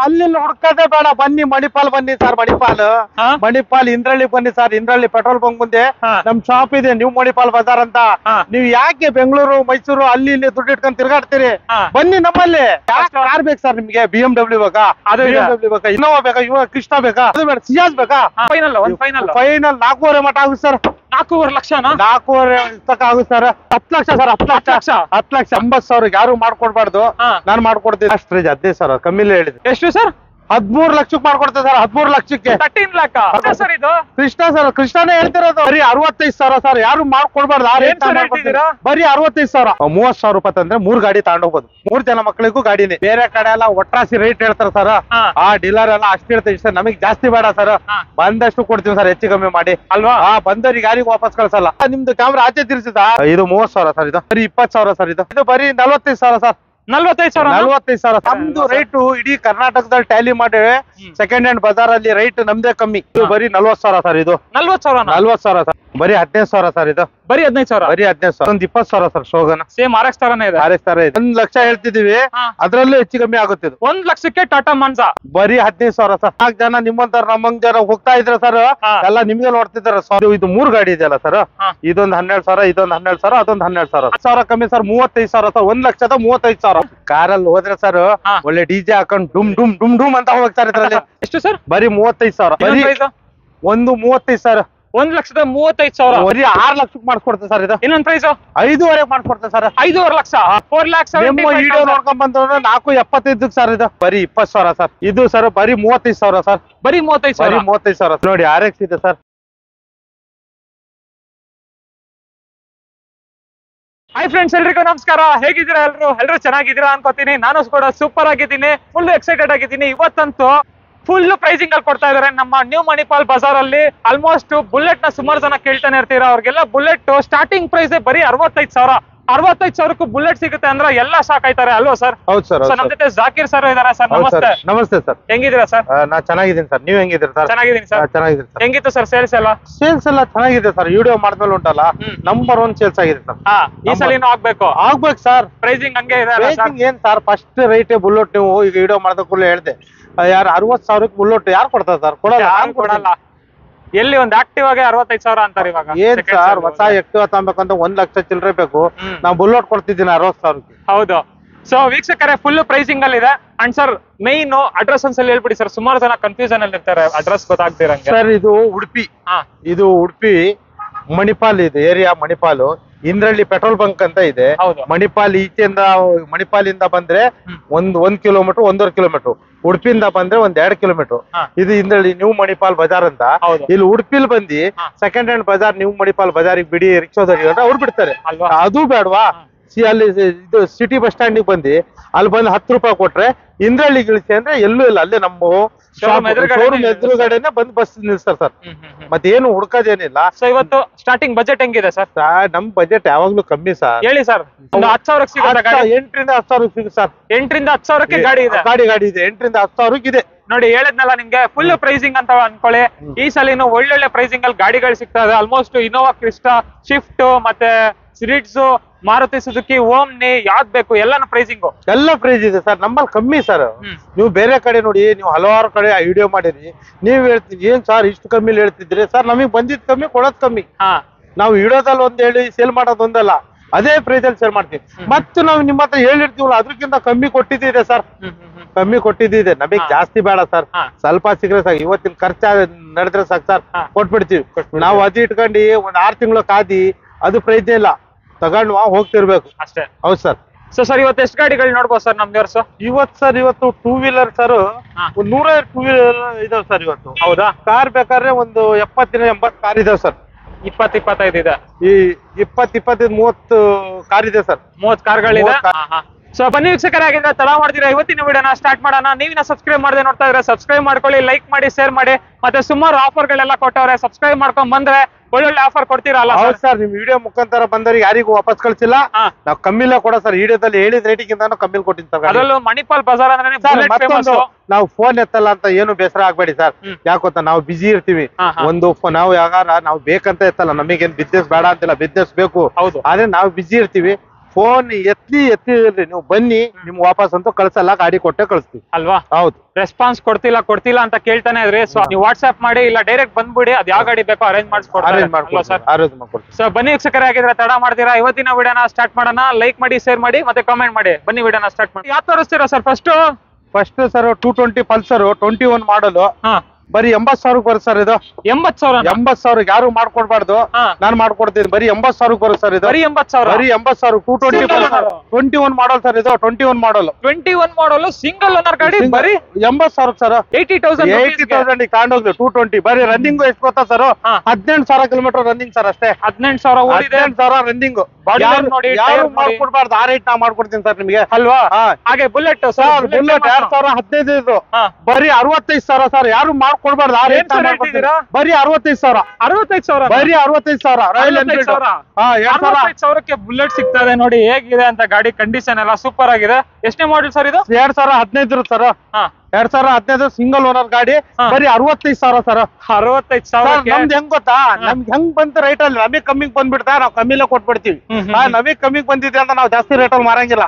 ಅಲ್ಲಿ ಹುಡ್ಕದೆ ಬೇಡ, ಬನ್ನಿ ಮಣಿಪಾಲ್ ಬನ್ನಿ ಸರ್. ಮಣಿಪಾಲ್ ಇಂದ್ರಳ್ಳಿ ಬನ್ನಿ ಸರ್. ಇಂದ್ರಳ್ಳಿ ಪೆಟ್ರೋಲ್ ಬಂಕ್ ಮುಂದೆ ನಮ್ ಶಾಪ್ ಇದೆ, ನ್ಯೂ ಮಣಿಪಾಲ್ ಬಜಾರ್ ಅಂತ. ನೀವು ಯಾಕೆ ಬೆಂಗಳೂರು ಮೈಸೂರು ಅಲ್ಲಿ ಇಲ್ಲಿ ದುಡ್ಡು ಇಟ್ಕೊಂಡು ತಿರ್ಗಾಡ್ತೀರಿ? ಬನ್ನಿ ನಮ್ಮಲ್ಲಿ. ಕಾರ್ ಬೇಕು ಸರ್ ನಿಮ್ಗೆ? BMW ಬೇಕಾ? BMW ಬೇಕಾ? ಇನ್ನೋವಾ ಬೇಕಾ? ಇವಾಗ ಕೃಷ್ಣ ಬೇಕಾ? ಅದು ಬೇಡ, ಸಿಯಾಜ್ ಬೇಕಾ? ಫೈನಲ್ 4.5 ಮಟ ಆಗುತ್ತೆ ಸರ್. 4.5 ಲಕ್ಷನಾ? 4.5 ತಕ ಆಗುತ್ತೆ ಸರ್. 10 ಲಕ್ಷ ಸರ್. 10 ಲಕ್ಷ 80,000 ಯಾರು ಮಾಡ್ಕೊಡ್ಬಾರ್ದು, ನಾನ್ ಮಾಡ್ಕೊಡ್ತೀನಿ. ಅಷ್ಟ್ರೆ 15 ಸಾವಿರ ಕಮ್ಮಿಲೇ ಹೇಳಿದೆ. ಎಷ್ಟು ಸರ್? 13 ಲಕ್ಷಕ್ಕೆ ಮಾಡ್ಕೊಡ್ತೇವೆ ಸರ್. 13 ಲಕ್ಷಕ್ಕೆ 13 ಲಕ್ಷ ಸರ್. ಇದು ಕೃಷ್ಣ ಸರ್, ಕೃಷ್ಣನೇ ಹೇಳ್ತಿರೋದು. ಬರೀ 65,000 ಸರ್. ಯಾರು ಮಾಡ್ಕೊಡ್ಬಾರ್ದು. ಬರೀ 65,000. 30,000 ರೂಪಾಯಿ ತಂದ್ರೆ 3 ಗಾಡಿ ತಗೊಂಡೋಗ್ಬೋದು. 3 ಜನ ಮಕ್ಕಳಿಗೂ ಗಾಡಿನೇ. ಬೇರೆ ಕಡೆ ಎಲ್ಲ ಒಟ್ರಾಸಿ ರೇಟ್ ಹೇಳ್ತಾರೆ ಸರ್. ಆ ಡೀಲರ್ ಎಲ್ಲ ಅಷ್ಟು ಹೇಳ್ತೀವಿ ಸರ್. ನಮಗ್ ಜಾಸ್ತಿ ಬೇಡ ಸರ್, ಬಂದಷ್ಟು ಕೊಡ್ತೀವಿ ಸರ್, ಹೆಚ್ಚು ಕಮ್ಮಿ ಮಾಡಿ ಅಲ್ವಾ? ಬಂದವ್ರಿಗೆ ಯಾರಿಗೂ ವಾಪಸ್ ಕಳ್ಸಲ್ಲ. ನಿಮ್ದು ಕ್ಯಾಮ್ರಾ ಆಚೆ ತಿರ್ಸಿದ. ಇದು 30,000 ಸರ್. ಇದು ಬರೀ 20,000 ಸರ್. ಇದು ಬರೀ 45,000 ಸರ್. 45,000 ನಮ್ದು ರೈಟ್ ಇಡೀ ಕರ್ನಾಟಕದಲ್ಲಿ ಟ್ಯಾಲಿ ಮಾಡಿ ಸೆಕೆಂಡ್ ಹ್ಯಾಂಡ್ ಬಜಾರ್ ಅಲ್ಲಿ ರೈಟ್ ನಮ್ದೇ ಕಮ್ಮಿ. ಇದು ಬರೀ 40,000 ಸರ್. ಇದು 40,000 ಸರ್. ಬರೀ 15,000 ಸರ್. ಇದು ಬರೀ 15,000. ಬರೀ 15,000. ಒಂದು 20,000 ಸರ್. ಶೋಗನ ಸೇಮ್ RX ತರನೇ ಇದೆ. RX ತರ ಇದೆ. 1 ಲಕ್ಷ ಹೇಳ್ತಿದೀವಿ, ಅದ್ರಲ್ಲೂ ಹೆಚ್ಚು ಕಮ್ಮಿ ಆಗುತ್ತೆ. 1 ಲಕ್ಷಕ್ಕೆ ಟಾಟಾ ಮಾನ್ಸಾ ಬರೀ 15,000 ಸರ್. 4 ಜನ ನಿಮ್ಮಂತರ ನಮ್ಮಂಗ್ ಜನ ಹೋಗ್ತಾ ಇದ್ರ ಸರ್, ಎಲ್ಲ ನಿಮ್ಗೆ ನೋಡ್ತಿದಾರ ಸರ್. ಇದು 3 ಗಾಡಿ ಇದೆಯಲ್ಲ ಸರ್. ಇದೊಂದು 12,000, ಇದೊಂದು 12,000, ಅದೊಂದು 12,000. 10,000 ಕಮ್ಮಿ ಸರ್. 35,000 ಸರ್. 1,35,000. ಕಾರಲ್ಲಿ ಹೋದ್ರೆ ಸರ್ ಒಳ್ಳೆ DJ ಹಾಕೊಂಡು ಡುಮ್ ಡುಮ್ ಡುಮ್ ಡುಮ್ ಅಂತ ಹೋಗ್ತಾರೆ ಇದ್ರಲ್ಲಿ. ಎಷ್ಟು ಸರ್? ಬರೀ 35,000. ಬರೀ ಒಂದು 35,000. 1,35,000. ಬರೀ 6 ಲಕ್ಷಕ್ಕೆ ಮಾಡಿಸ್ಕೊಡ್ತೇವೆ ಸರ್. ಇದು ಇನ್ನೊಂದು ಪ್ರೈಸ್ 5.5 ಮಾಡ್ಕೊಡ್ತೇವೆ ಸರ್. 5.5 ಲಕ್ಷ. 4 ಲಕ್ಷ. ನಿಮ್ಮ ವಿಡಿಯೋ ನೋಡ್ಕೊಂಡ್ ಬಂದ್ರೆ 4.75 ಸರ್. ಇದು ಬರೀ 20,000 ಸರ್. ಇದು ಸರ್ ಬರೀ 35,000 ಸರ್. ಬರೀ 35,000. ನೋಡಿ RX ಇದೆ ಸರ್. ಹಾಯ್ ಫ್ರೆಂಡ್ಸ್, ಎಲ್ರಿಗೂ ನಮಸ್ಕಾರ. ಹೇಗಿದ್ದೀರಾ? ಎಲ್ಲರೂ ಚೆನ್ನಾಗಿದ್ದೀರಾ ಅನ್ಕೋತೀನಿ. ನಾನು ಕೂಡ ಸೂಪರ್ ಆಗಿದ್ದೀನಿ, ಫುಲ್ ಎಕ್ಸೈಟೆಡ್ ಆಗಿದ್ದೀನಿ. ಇವತ್ತಂತೂ ಫುಲ್ ಪ್ರೈಸಿಂಗ್ ಅಲ್ಲಿ ಕೊಡ್ತಾ ಇದಾರೆ ನಮ್ಮ ನ್ಯೂ ಮಣಿಪಾಲ್ ಬಜಾರ್ ಅಲ್ಲಿ. ಆಲ್ಮೋಸ್ಟ್ ಬುಲೆಟ್ ನ ಸುಮಾರು ಜನ ಕೇಳ್ತಾನೆ ಇರ್ತೀರಾ. ಅವ್ರಿಗೆಲ್ಲ ಬುಲೆಟ್ ಸ್ಟಾರ್ಟಿಂಗ್ ಪ್ರೈಸ್ ಬರೀ 65,000. 65,000ಕ್ಕೂ ಬುಲೆಟ್ ಸಿಗುತ್ತೆ ಅಂದ್ರೆ ಎಲ್ಲ ಶಾಕ್ ಆಯ್ತಾರೆ ಅಲ್ವಾ ಸರ್? ಹೌದು ಸರ್. ನಮ್ ಜೊತೆ ಜಾಕೀರ್ ಸರ್ ಇದಾರೆ ಸರ್. ನಮಸ್ತೆ. ನಮಸ್ತೆ ಸರ್. ಹೆಂಗಿದ್ದೀರಾ ಸರ್? ನಾ ಚೆನ್ನಾಗಿದ್ದೀನಿ ಸರ್. ನೀವ್ ಹೆಂಗಿದ್ದೀರಾ ಸರ್? ಚೆನ್ನಾಗಿದ್ದೀನಿ ಸರ್. ಚೆನ್ನಾಗಿದ್ದೀನಿ ಸರ್. ಹೆಂಗಿತ್ತು ಸರ್ ಸೇಲ್ಸ್ ಎಲ್ಲ? ಸೇಲ್ಸ್ ಎಲ್ಲ ಚೆನ್ನಾಗಿದೆ ಸರ್. ವಿಡಿಯೋ ಮಾಡಿದ್ಮೇಲೆ ಉಂಟಲ್ಲ, ನಂಬರ್ 1 ಸೇಲ್ಸ್ ಆಗಿದೆ ಸರ್. ಈ ಸಲಿನೂ ಆಗ್ಬೇಕು ಸರ್. ಪ್ರೈಸಿಂಗ್ ಹಂಗೆ ಇದೆ. ಏನ್ ಸರ್, ಫಸ್ಟ್ ರೈಟ್ ಬುಲೆಟ್ ನೀವು ಈಗ ವಿಡಿಯೋ ಮಾಡಿದ ಕೂಡಲೇ ಹೇಳ್ದೆ, ಯಾರು 60,000ಕ್ಕೆ ಬುಲೆಟ್ ಯಾರು ಕೊಡ್ತಾರೆ ಸರ್? ಕೊಡಲ್ಲ. ಎಲ್ಲಿ ಒಂದು ಆಕ್ಟಿವ್ ಆಗಿ 65,000 ಅಂತಾರೆ ಇವಾಗ. ಏನ್ ಸರ್, ಹೊಸ ಆಕ್ಟಿವ್ ತಗೋಬೇಕಂತ 1 ಲಕ್ಷ ಚಿಲ್ಲರೆ ಬೇಕು. ನಾವು ಬುಲೆಟ್ ಕೊಡ್ತಿದ್ದೀನಿ 60,000ಕ್ಕೆ. ಹೌದು. ಸೊ ವೀಕ್ಷಕರೇ, ಫುಲ್ ಪ್ರೈಸಿಂಗ್ ಅಲ್ಲಿ ಇದೆ. ಅಂಡ್ ಸರ್ ಮೈನ್ ಅಡ್ರೆಸ್ ಒಂದ್ಸಲ ಹೇಳ್ಬಿಡಿ ಸರ್. ಸುಮಾರು ಜನ ಕನ್ಫ್ಯೂಷನ್ ಅಲ್ಲಿ ಇರ್ತಾರೆ, ಅಡ್ರೆಸ್ ಗೊತ್ತಾಗ್ತಿರಂಗೆ. ಸರ್ ಇದು ಉಡುಪಿ. ಇದು ಉಡುಪಿ ಮಣಿಪಾಲ್ ಇದೆ ಏರಿಯಾ. ಮಣಿಪಾಲು ಇಂದ್ರಳ್ಳಿ ಪೆಟ್ರೋಲ್ ಬಂಕ್ ಅಂತ ಇದೆ. ಮಣಿಪಾಲ್ ಈಚೆಯಿಂದ ಮಣಿಪಾಲಿಂದ ಬಂದ್ರೆ 1 ಕಿಲೋಮೀಟರ್ 1.5 ಕಿಲೋಮೀಟರ್. ಉಡುಪಿಯಿಂದ ಬಂದ್ರೆ 1-2 ಕಿಲೋಮೀಟರ್. ಇದು ಇಂದ್ರಳ್ಳಿ ನ್ಯೂ ಮಣಿಪಾಲ್ ಬಜಾರ್ ಅಂತ. ಇಲ್ಲಿ ಉಡುಪಿಲ್ ಬಂದು ಸೆಕೆಂಡ್ ಹ್ಯಾಂಡ್ ಬಜಾರ್ ನ್ಯೂ ಮಣಿಪಾಲ್ ಬಜಾರಿಗೆ ಬಿಡಿ ರಿಕ್ಷಾದವ್ರಿಗೆ ಅವ್ರು ಬಿಡ್ತಾರೆ. ಅದು ಬೇಡವಾ? ಅಲ್ಲಿ ಇದು ಸಿಟಿ ಬಸ್ ಸ್ಟ್ಯಾಂಡ್ ಬಂದು ಅಲ್ಲಿ ಬಂದು 10 ರೂಪಾಯಿ ಕೊಟ್ರೆ ಇಂದ್ರಳ್ಳಿ ಇಳಿಸಿ ಅಂದ್ರೆ ಎಲ್ಲೂ ಇಲ್ಲ, ಅಲ್ಲೇ ನಮ್ಮ ಶೋರೂಮ್ ಎದುರುಗಡೆನೆ ಬಂದು ಬಸ್ ನಿಲ್ಸ್ತಾರೆ ಸರ್. ಮತ್ತೇನು ಹುಡ್ಕೋದೇನಿಲ್ಲ. ಸೊ ಇವತ್ತು ಸ್ಟಾರ್ಟಿಂಗ್ ಬಜೆಟ್ ಹೆಂಗಿದೆ ಸರ್? ನಮ್ ಬಜೆಟ್ ಯಾವಾಗ್ಲೂ ಕಮ್ಮಿ ಸರ್. ಹೇಳಿ ಸರ್. 10,000 ಸಿಗುತ್ತೆ ಗಾಡಿ. 8ರಿಂದ 10,000 ಸಿಗುತ್ತೆ ಸರ್. 8ರಿಂದ 10,000ಕ್ಕೆ ಗಾಡಿ ಇದೆ. ಗಾಡಿ ಇದೆ. 8ರಿಂದ 10,000 ಇದೆ. ನೋಡಿ ಹೇಳದ್ನಲ್ಲ ನಿಮ್ಗೆ, ಫುಲ್ ಪ್ರೈಸಿಂಗ್ ಅಂತ ಅನ್ಕೊಳ್ಳಿ. ಈ ಸಲಿನೂ ಒಳ್ಳೊಳ್ಳೆ ಪ್ರೈಸಿಂಗ್ ಅಲ್ಲಿ ಗಾಡಿಗಳು ಸಿಗ್ತಾ ಇದೆ. ಆಲ್ಮೋಸ್ಟ್ ಇನೋವಾ ಕ್ರಿಸ್ಟಾ, ಶಿಫ್ಟ್, ಮತ್ತೆ ಸಿರಿಟ್ಸ್, ಮಾರುತಿ ಸುಜುಕಿ, ಓಮ್ನಿ, ಯಾವ್ದು ಬೇಕು ಎಲ್ಲಾನು ಪ್ರೈಸಿಂಗು ಎಲ್ಲ ಪ್ರೈಸ್ ಇದೆ ಸರ್. ನಮ್ಮಲ್ಲಿ ಕಮ್ಮಿ ಸರ್. ನೀವು ಬೇರೆ ಕಡೆ ನೋಡಿ, ನೀವು ಹಲವಾರು ಕಡೆ ವಿಡಿಯೋ ಮಾಡಿರಿ, ನೀವ್ ಹೇಳ್ತೀವಿ ಏನ್ ಸರ್ ಇಷ್ಟು ಕಮ್ಮಿ ಹೇಳ್ತಿದ್ರಿ ಸರ್. ನಮಗ್ ಬಂದಿದ್ ಕಮ್ಮಿ, ಕೊಡೋದ್ ಕಮ್ಮಿ. ನಾವು ವಿಡಿಯೋದಲ್ಲಿ ಒಂದ್ ಹೇಳಿ ಸೇಲ್ ಮಾಡೋದ್ ಒಂದಲ್ಲ, ಅದೇ ಪ್ರೈಸ್ ಅಲ್ಲಿ ಸೇಲ್ ಮಾಡ್ತೀವಿ. ಮತ್ತೆ ನಾವು ನಿಮ್ಮ ಹತ್ರ ಹೇಳಿರ್ತೀವಲ್ಲ, ಅದಕ್ಕಿಂತ ಕಮ್ಮಿ ಕೊಟ್ಟಿದ್ದಿದೆ ಸರ್. ಕಮ್ಮಿ ಕೊಟ್ಟಿದ್ದಿದೆ. ನಮಗ್ ಜಾಸ್ತಿ ಬೇಡ ಸರ್, ಸ್ವಲ್ಪ ಸಿಗ್ರೆ ಸಾಕು. ಇವತ್ತಿನ ಖರ್ಚ ನಡೆದ್ರೆ ಸಾಕು ಸರ್, ಕೊಟ್ಬಿಡ್ತೀವಿ. ನಾವು ಅದು ಇಟ್ಕೊಂಡು 6 ತಿಂಗಳು ಕಾದಿ ಅದು ಪ್ರೈಸ್ ಇಲ್ಲ, ತಗೊಂಡು ಹೋಗ್ತಿರ್ಬೇಕು ಅಷ್ಟೇ. ಹೌದು ಸರ್. ಸರ್ ಇವತ್ತು ಎಷ್ಟು ಗಾಡಿಗಳು ನೋಡ್ಬೋದು ಸರ್ ನಮ್ದು ಇವತ್ತು 2 ವೀಲರ್ ಸರ್ 100 2 ವೀಲರ್ ಇದಾವೆ ಸರ್ ಇವತ್ತು. ಹೌದಾ? ಕಾರ್ ಬೇಕಾದ್ರೆ ಒಂದು 70-80 ಕಾರ್ ಇದಾವೆ ಸರ್. 20-25 ಇದೆ. ಈ 20-25-30 ಕಾರ್ ಇದೆ ಸರ್. 30 ಕಾರ್ಗಳಿದೆ. ಸೊ ಬನ್ನಿ ವೀಕ್ಷಕರಾಗಿದ್ರೆ ತಡ ಮಾಡ್ತೀರಾ, ಇವತ್ತಿನ ವಿಡಿಯೋನ ಸ್ಟಾರ್ಟ್ ಮಾಡೋಣ. ನೀವಿನ ಸಬ್ಸ್ಕ್ರೈಬ್ ಮಾಡದೆ ನೋಡ್ತಾ ಇದ್ರೆ ಸಬ್ಸ್ಕ್ರೈಬ್ ಮಾಡ್ಕೊಳ್ಳಿ, ಲೈಕ್ ಮಾಡಿ, ಶೇರ್ ಮಾಡಿ. ಮತ್ತೆ ಸುಮಾರು ಆಫರ್ ಗಳೆಲ್ಲ ಕೊಟ್ಟವ್ರೆ. ಸಬ್ಸ್ಕ್ರೈಬ್ ಮಾಡ್ಕೊಂಡ್ ಬಂದ್ರೆ ಒಳ್ಳೊಳ್ಳೆ ಆಫರ್ ಕೊಡ್ತೀರಲ್ಲ? ಹೌದು ಸರ್. ನಿಮ್ ವಿಡಿಯೋ ಮುಖಾಂತರ ಬಂದವ್ರಿಗೆ ಯಾರಿಗೂ ವಾಪಸ್ ಕಳ್ಸಿಲ್ಲ. ನಾವು ಕಮ್ಮಿಲ್ಲ ಕೊಡ ಸರ್. ವಿಡಿಯೋದಲ್ಲಿ ಹೇಳಿದ ರೇಟಿಗಿಂತ ಕಮ್ಮಿ ಕೊಟ್ಟಿನಿ ಸರ್. ಅದರಲ್ಲೂ ಮಣಿಪಾಲ್ ಬಜಾರ್ ಅಂದ್ರೆ ನಾವು ಫೋನ್ ಎತ್ತಲ್ಲ ಅಂತ ಏನು ಬೇಸರ ಆಗ್ಬೇಡಿ ಸರ್. ಯಾಕೊತ್ತ ನಾವು ಬಿಜಿ ಇರ್ತೀವಿ. ನಾವು ಯಾವಾಗ ನಾವು ಬೇಕಂತ ಎತ್ತಲ್ಲ. ನಮಗೇನ್ ಬಿಸ್ನೆಸ್ ಬೇಡ ಅಂತಿಲ್ಲ, ಬಿಸ್ನೆಸ್ ಬೇಕು. ಆದ್ರೆ ನಾವು ಬಿಜಿ ಇರ್ತೀವಿ. ಫೋನ್ ಎತ್ತಿ ನೀವು ಬನ್ನಿ, ನಿಮ್ ವಾಪಸ್ ಅಂತೂ ಕಳ್ಸಲ್ಲ, ಗಾಡಿ ಕೊಟ್ಟೆ ಕಳಿಸ್ತೀವಿ ಅಲ್ವಾ? ಹೌದು. ರೆಸ್ಪಾನ್ಸ್ ಕೊಡ್ತಿಲ್ಲ ಅಂತ ಕೇಳ್ತಾನೆ ಇದ್ರಿ. ಸೊ ನೀವು ವಾಟ್ಸ್ಆಪ್ ಮಾಡಿ, ಇಲ್ಲ ಡೈರೆಕ್ಟ್ ಬಂದ್ಬಿಡಿ, ಅದ್ ಯಾವ ಗಾಡಿ ಬೇಕೋ ಅರೇಂಜ್ ಮಾಡಿಸ್ಕೊಡ್ತಾರೆ ಸರ್. ಸೊ ಬನ್ನಿ ವೀಕ್ಷಕರೇ, ಆಗಿದ್ರೆ ತಡ ಮಾಡ್ತೀರಾ, ಇವತ್ತಿನ ವಿಡಿಯೋನ ಸ್ಟಾರ್ಟ್ ಮಾಡೋಣ. ಲೈಕ್ ಮಾಡಿ, ಶೇರ್ ಮಾಡಿ, ಮತ್ತೆ ಕಾಮೆಂಟ್ ಮಾಡಿ. ಬನ್ನಿ ವಿಡಿಯೋನ ಸ್ಟಾರ್ಟ್ ಮಾಡಿ. ಯಾವ ತೋರಿಸ್ತೀರಾ ಸರ್? ಫಸ್ಟ್ ಸರ್ 220 ಪಲ್ಸರ್ 21 ಮಾಡಲ್, ಬರೀ 80,000 ಬರುತ್ತೆ ಸರ್ ಇದು. 80,000 ಯಾರು ಮಾಡ್ಕೊಡ್ಬಾರ್ದು, ನಾನ್ ಮಾಡ್ಕೊಡ್ತೀನಿ. ಬರೀ 80,000 ಬರುತ್ತೆ ಸರ್ ಇದು. ಬರೀ 80,000. ಬರೀ 80,000 220 ಪಲ್ಸರ್ 21 ಮಾಡಲ್ ಸರ್ ಇದು. 21 ಮಾಡಲ್ ಸಿಂಗಲ್ ಓನರ್ ಗಾಡಿ, ಬರೀ 80,000 ಸರ್. 80,000 ತಗೊಂಡೋಗ್ಲಿ 220. ಬರೀ ರನ್ನಿಂಗ್ ಎಷ್ಟು ಗೊತ್ತಾ ಸರ್? 18,000 ಕಿಲೋಮೀಟರ್ ರನ್ನಿಂಗ್ ಸರ್ ಅಷ್ಟೇ. 18,000 ಓಡಿದೆ. 18,000 ರನ್ನಿಂಗ್. ಯಾರು ಮಾಡ್ಕೊಡ್ಬಾರ್ದು, ಆ ರೇಟ್ ನಾ ಮಾಡ್ಕೊಡ್ತೀನಿ ಸರ್ ನಿಮಗೆ, ಅಲ್ವಾ? ಹಾಗೆ ಬುಲೆಟ್ ಸರ್, ಬುಲೆಟ್ 2015 ಇದು. ಬರೀ 65,000 ಸರ್. ಯಾರು ಮಾಡ್ಕೊಡ್ಬಾರ್ದು, ಆ ರೇಟ್ ಬರೀ 65,000. ಬರೀ 65,000 ರಾಯಲ್ ಎನ್ಫೀಲ್ಡ್. 65,000ಕ್ಕೆ ಬುಲೆಟ್ ಸಿಗ್ತಾ ಇದೆ. ನೋಡಿ ಹೇಗಿದೆ ಅಂತ ಗಾಡಿ ಕಂಡೀಷನ್ ಎಲ್ಲ ಸೂಪರ್ ಆಗಿದೆ. ಎಷ್ಟನೇ ಮಾಡೆಲ್ ಸರ್ ಇದು? 2015 ಸರ್. 2015 ಸಿಂಗಲ್ ಓನರ್ ಗಾಡಿ. ಬರೀ 65,000 ಸರ್. 65,000. ನಮ್ದು ಹೆಂಗ್ ಗೊತ್ತಾ, ನಮ್ಗೆ ಹೆಂಗ್ ಬಂತ ರೇಟ್ ಅಲ್ಲಿ ನಮಗೆ ಕಮ್ಮಿಗೆ ಬಂದ್ಬಿಡ್ತಾ, ನಾವು ಕಮ್ಮಿಲೇ ಕೊಟ್ಬಿಡ್ತೀವಿ. ನಮಗೆ ಕಮ್ಮಿಗೆ ಬಂದಿದೆ ಅಂತ ನಾವು ಜಾಸ್ತಿ ರೇಟ್ ಅಲ್ಲಿ ಮಾರಂಗಿಲ್ಲ.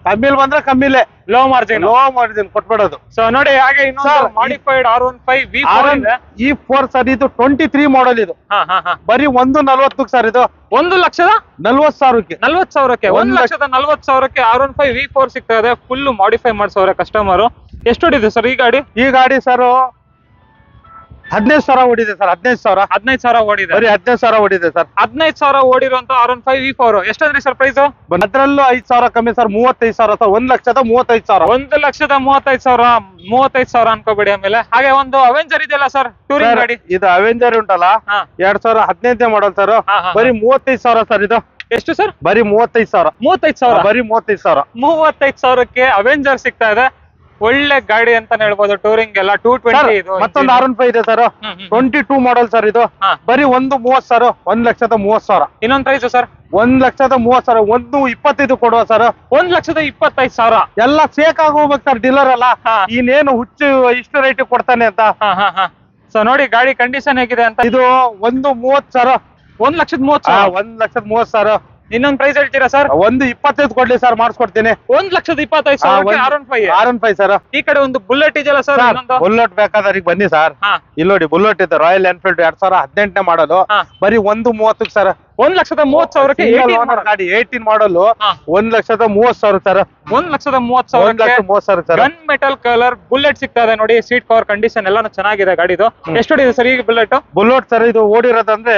ಕಮ್ಮಿಲ್ ಬಂದ್ರೆ ಕಮ್ಮಿಲೇ, ಲೋ ಮಾರ್ಜಿನ್ ಕೊಟ್ಬಿಡೋದು. ಸೊ ನೋಡಿ, ಹಾಗೆ ಇನ್ನೊಂದು ಮಾಡಿಫೈಡ್ R15 V4 ಇದೆ. E4 ಸರ್, ಇದು 23 ಮಾಡಲ್ ಇದು. ಬರೀ 140 ಸರ್ ಇದು. 1,40,000ಕ್ಕೆ 1,40,000ಕ್ಕೆ R15 V4 ಸಿಗ್ತಾ ಇದೆ. ಫುಲ್ ಮಾಡಿಫೈ ಮಾಡಿಸೋರೆ ಕಸ್ಟಮರ್. ಎಷ್ಟು ಹೊಡಿದೆ ಸರ್ ಈ ಗಾಡಿ? ಈ ಗಾಡಿ ಸರ್ 15,000 ಓಡಿದೆ ಸರ್. 15,000 ಓಡಿದೆ. ಬರೀ 15,000 ಓಡಿದೆ ಸರ್. 15,000 ಓಡಿರುವಂತ R15 V4 ಎಷ್ಟಂದ್ರಿ ಸರ್ ಪ್ರೈಸ್? ಅದ್ರಲ್ಲೂ 5,000 ಕಮ್ಮಿ ಸರ್. 35,000 ಸರ್. 1,35,000. 1,35,000 ಅನ್ಕೋಬೇಡಿ. ಆಮೇಲೆ ಹಾಗೆ ಒಂದು ಅವೆಂಜರ್ ಇದೆಯಲ್ಲ ಸರ್, ಟೂರಿಂಗ್ ಗಾಡಿ. ಇದು ಅವೆಂಜರ್ ಉಂಟಲ್ಲ, 2015 ಮಾಡಲ್ ಸರ್. ಬರೀ 35,000 ಸರ್ ಇದು. ಎಷ್ಟು ಸರ್? ಬರೀ 35,000. ಬರೀ 35,000ಕ್ಕೆ ಅವೆಂಜರ್ ಸಿಗ್ತಾ ಇದೆ. ಒಳ್ಳೆ ಗಾಡಿ ಅಂತಾನೆ ಹೇಳ್ಬೋದು. ಟೂರಿಂಗ್ ಎಲ್ಲ 220 ಇದು. ಮತ್ತೊಂದು R15 ಇದೆ ಸರ್, 22 ಮಾಡಲ್ ಸರ್ ಇದು. ಬರೀ 1,30,000 ಸರ್. 1,30,000. ಇನ್ನೊಂದು ಪ್ರೈಸ್ ಸರ್? 1,30,000. 1,25 ಕೊಡುವ ಸರ್. 1,25,000. ಎಲ್ಲ ಫೇಕ್ ಆಗಿ ಹೋಗ್ಬೇಕು ಸರ್, ಡೀಲರ್ ಅಲ್ಲ. ಇನ್ನೇನು ಹುಚ್ಚು ಇಷ್ಟು ರೇಟ್ ಕೊಡ್ತಾನೆ ಅಂತ. ಸೊ ನೋಡಿ ಗಾಡಿ ಕಂಡೀಷನ್ ಹೇಗಿದೆ ಅಂತ. ಇದು 1,30,000 ಸರ್. 1,30,000. 1,30,000 ಸರ್. ಇನ್ನೊಂದು ಪ್ರೈಸ್ ಹೇಳ್ತೀರಾ ಸರ್? 1,25 ಕೊಡ್ಲಿ ಸರ್, ಮಾಡಿಸ್ಕೊಡ್ತೀನಿ. 1,25,000 R15 sir. ಈ ಕಡೆ ಒಂದು ಬುಲೆಟ್ ಇದೆಯಲ್ಲ ಸರ್, ಬುಲೆಟ್ ಬೇಕಾದ್ರೆ ಬನ್ನಿ ಸರ್. ಇಲ್ಲಿ ನೋಡಿ, ಬುಲೆಟ್ ಇದೆ, ರಾಯಲ್ ಎನ್ಫೀಲ್ಡ್ 2018 ಮಾಡಲು. ಬರೀ 1,30,000 ಸರ್. 1,30,000ಕ್ಕೆ ಗಾಡಿ 18 ಮಾಡಲ್. 1,30,000 sir. 1,30,000 gun metal colour bullet ಸಿಗ್ತಾ ಇದೆ. ನೋಡಿ, ಸೀಟ್ ಕವರ್ ಕಂಡೀಷನ್ ಎಲ್ಲಾನು ಚೆನ್ನಾಗಿದೆ ಗಾಡಿದು. ಎಷ್ಟು ಹೊಡಿದೆ ಸರ್ ಈ ಬುಲೆಟ್ ಸರ್? ಇದು ಓಡಿರೋದಂದ್ರೆ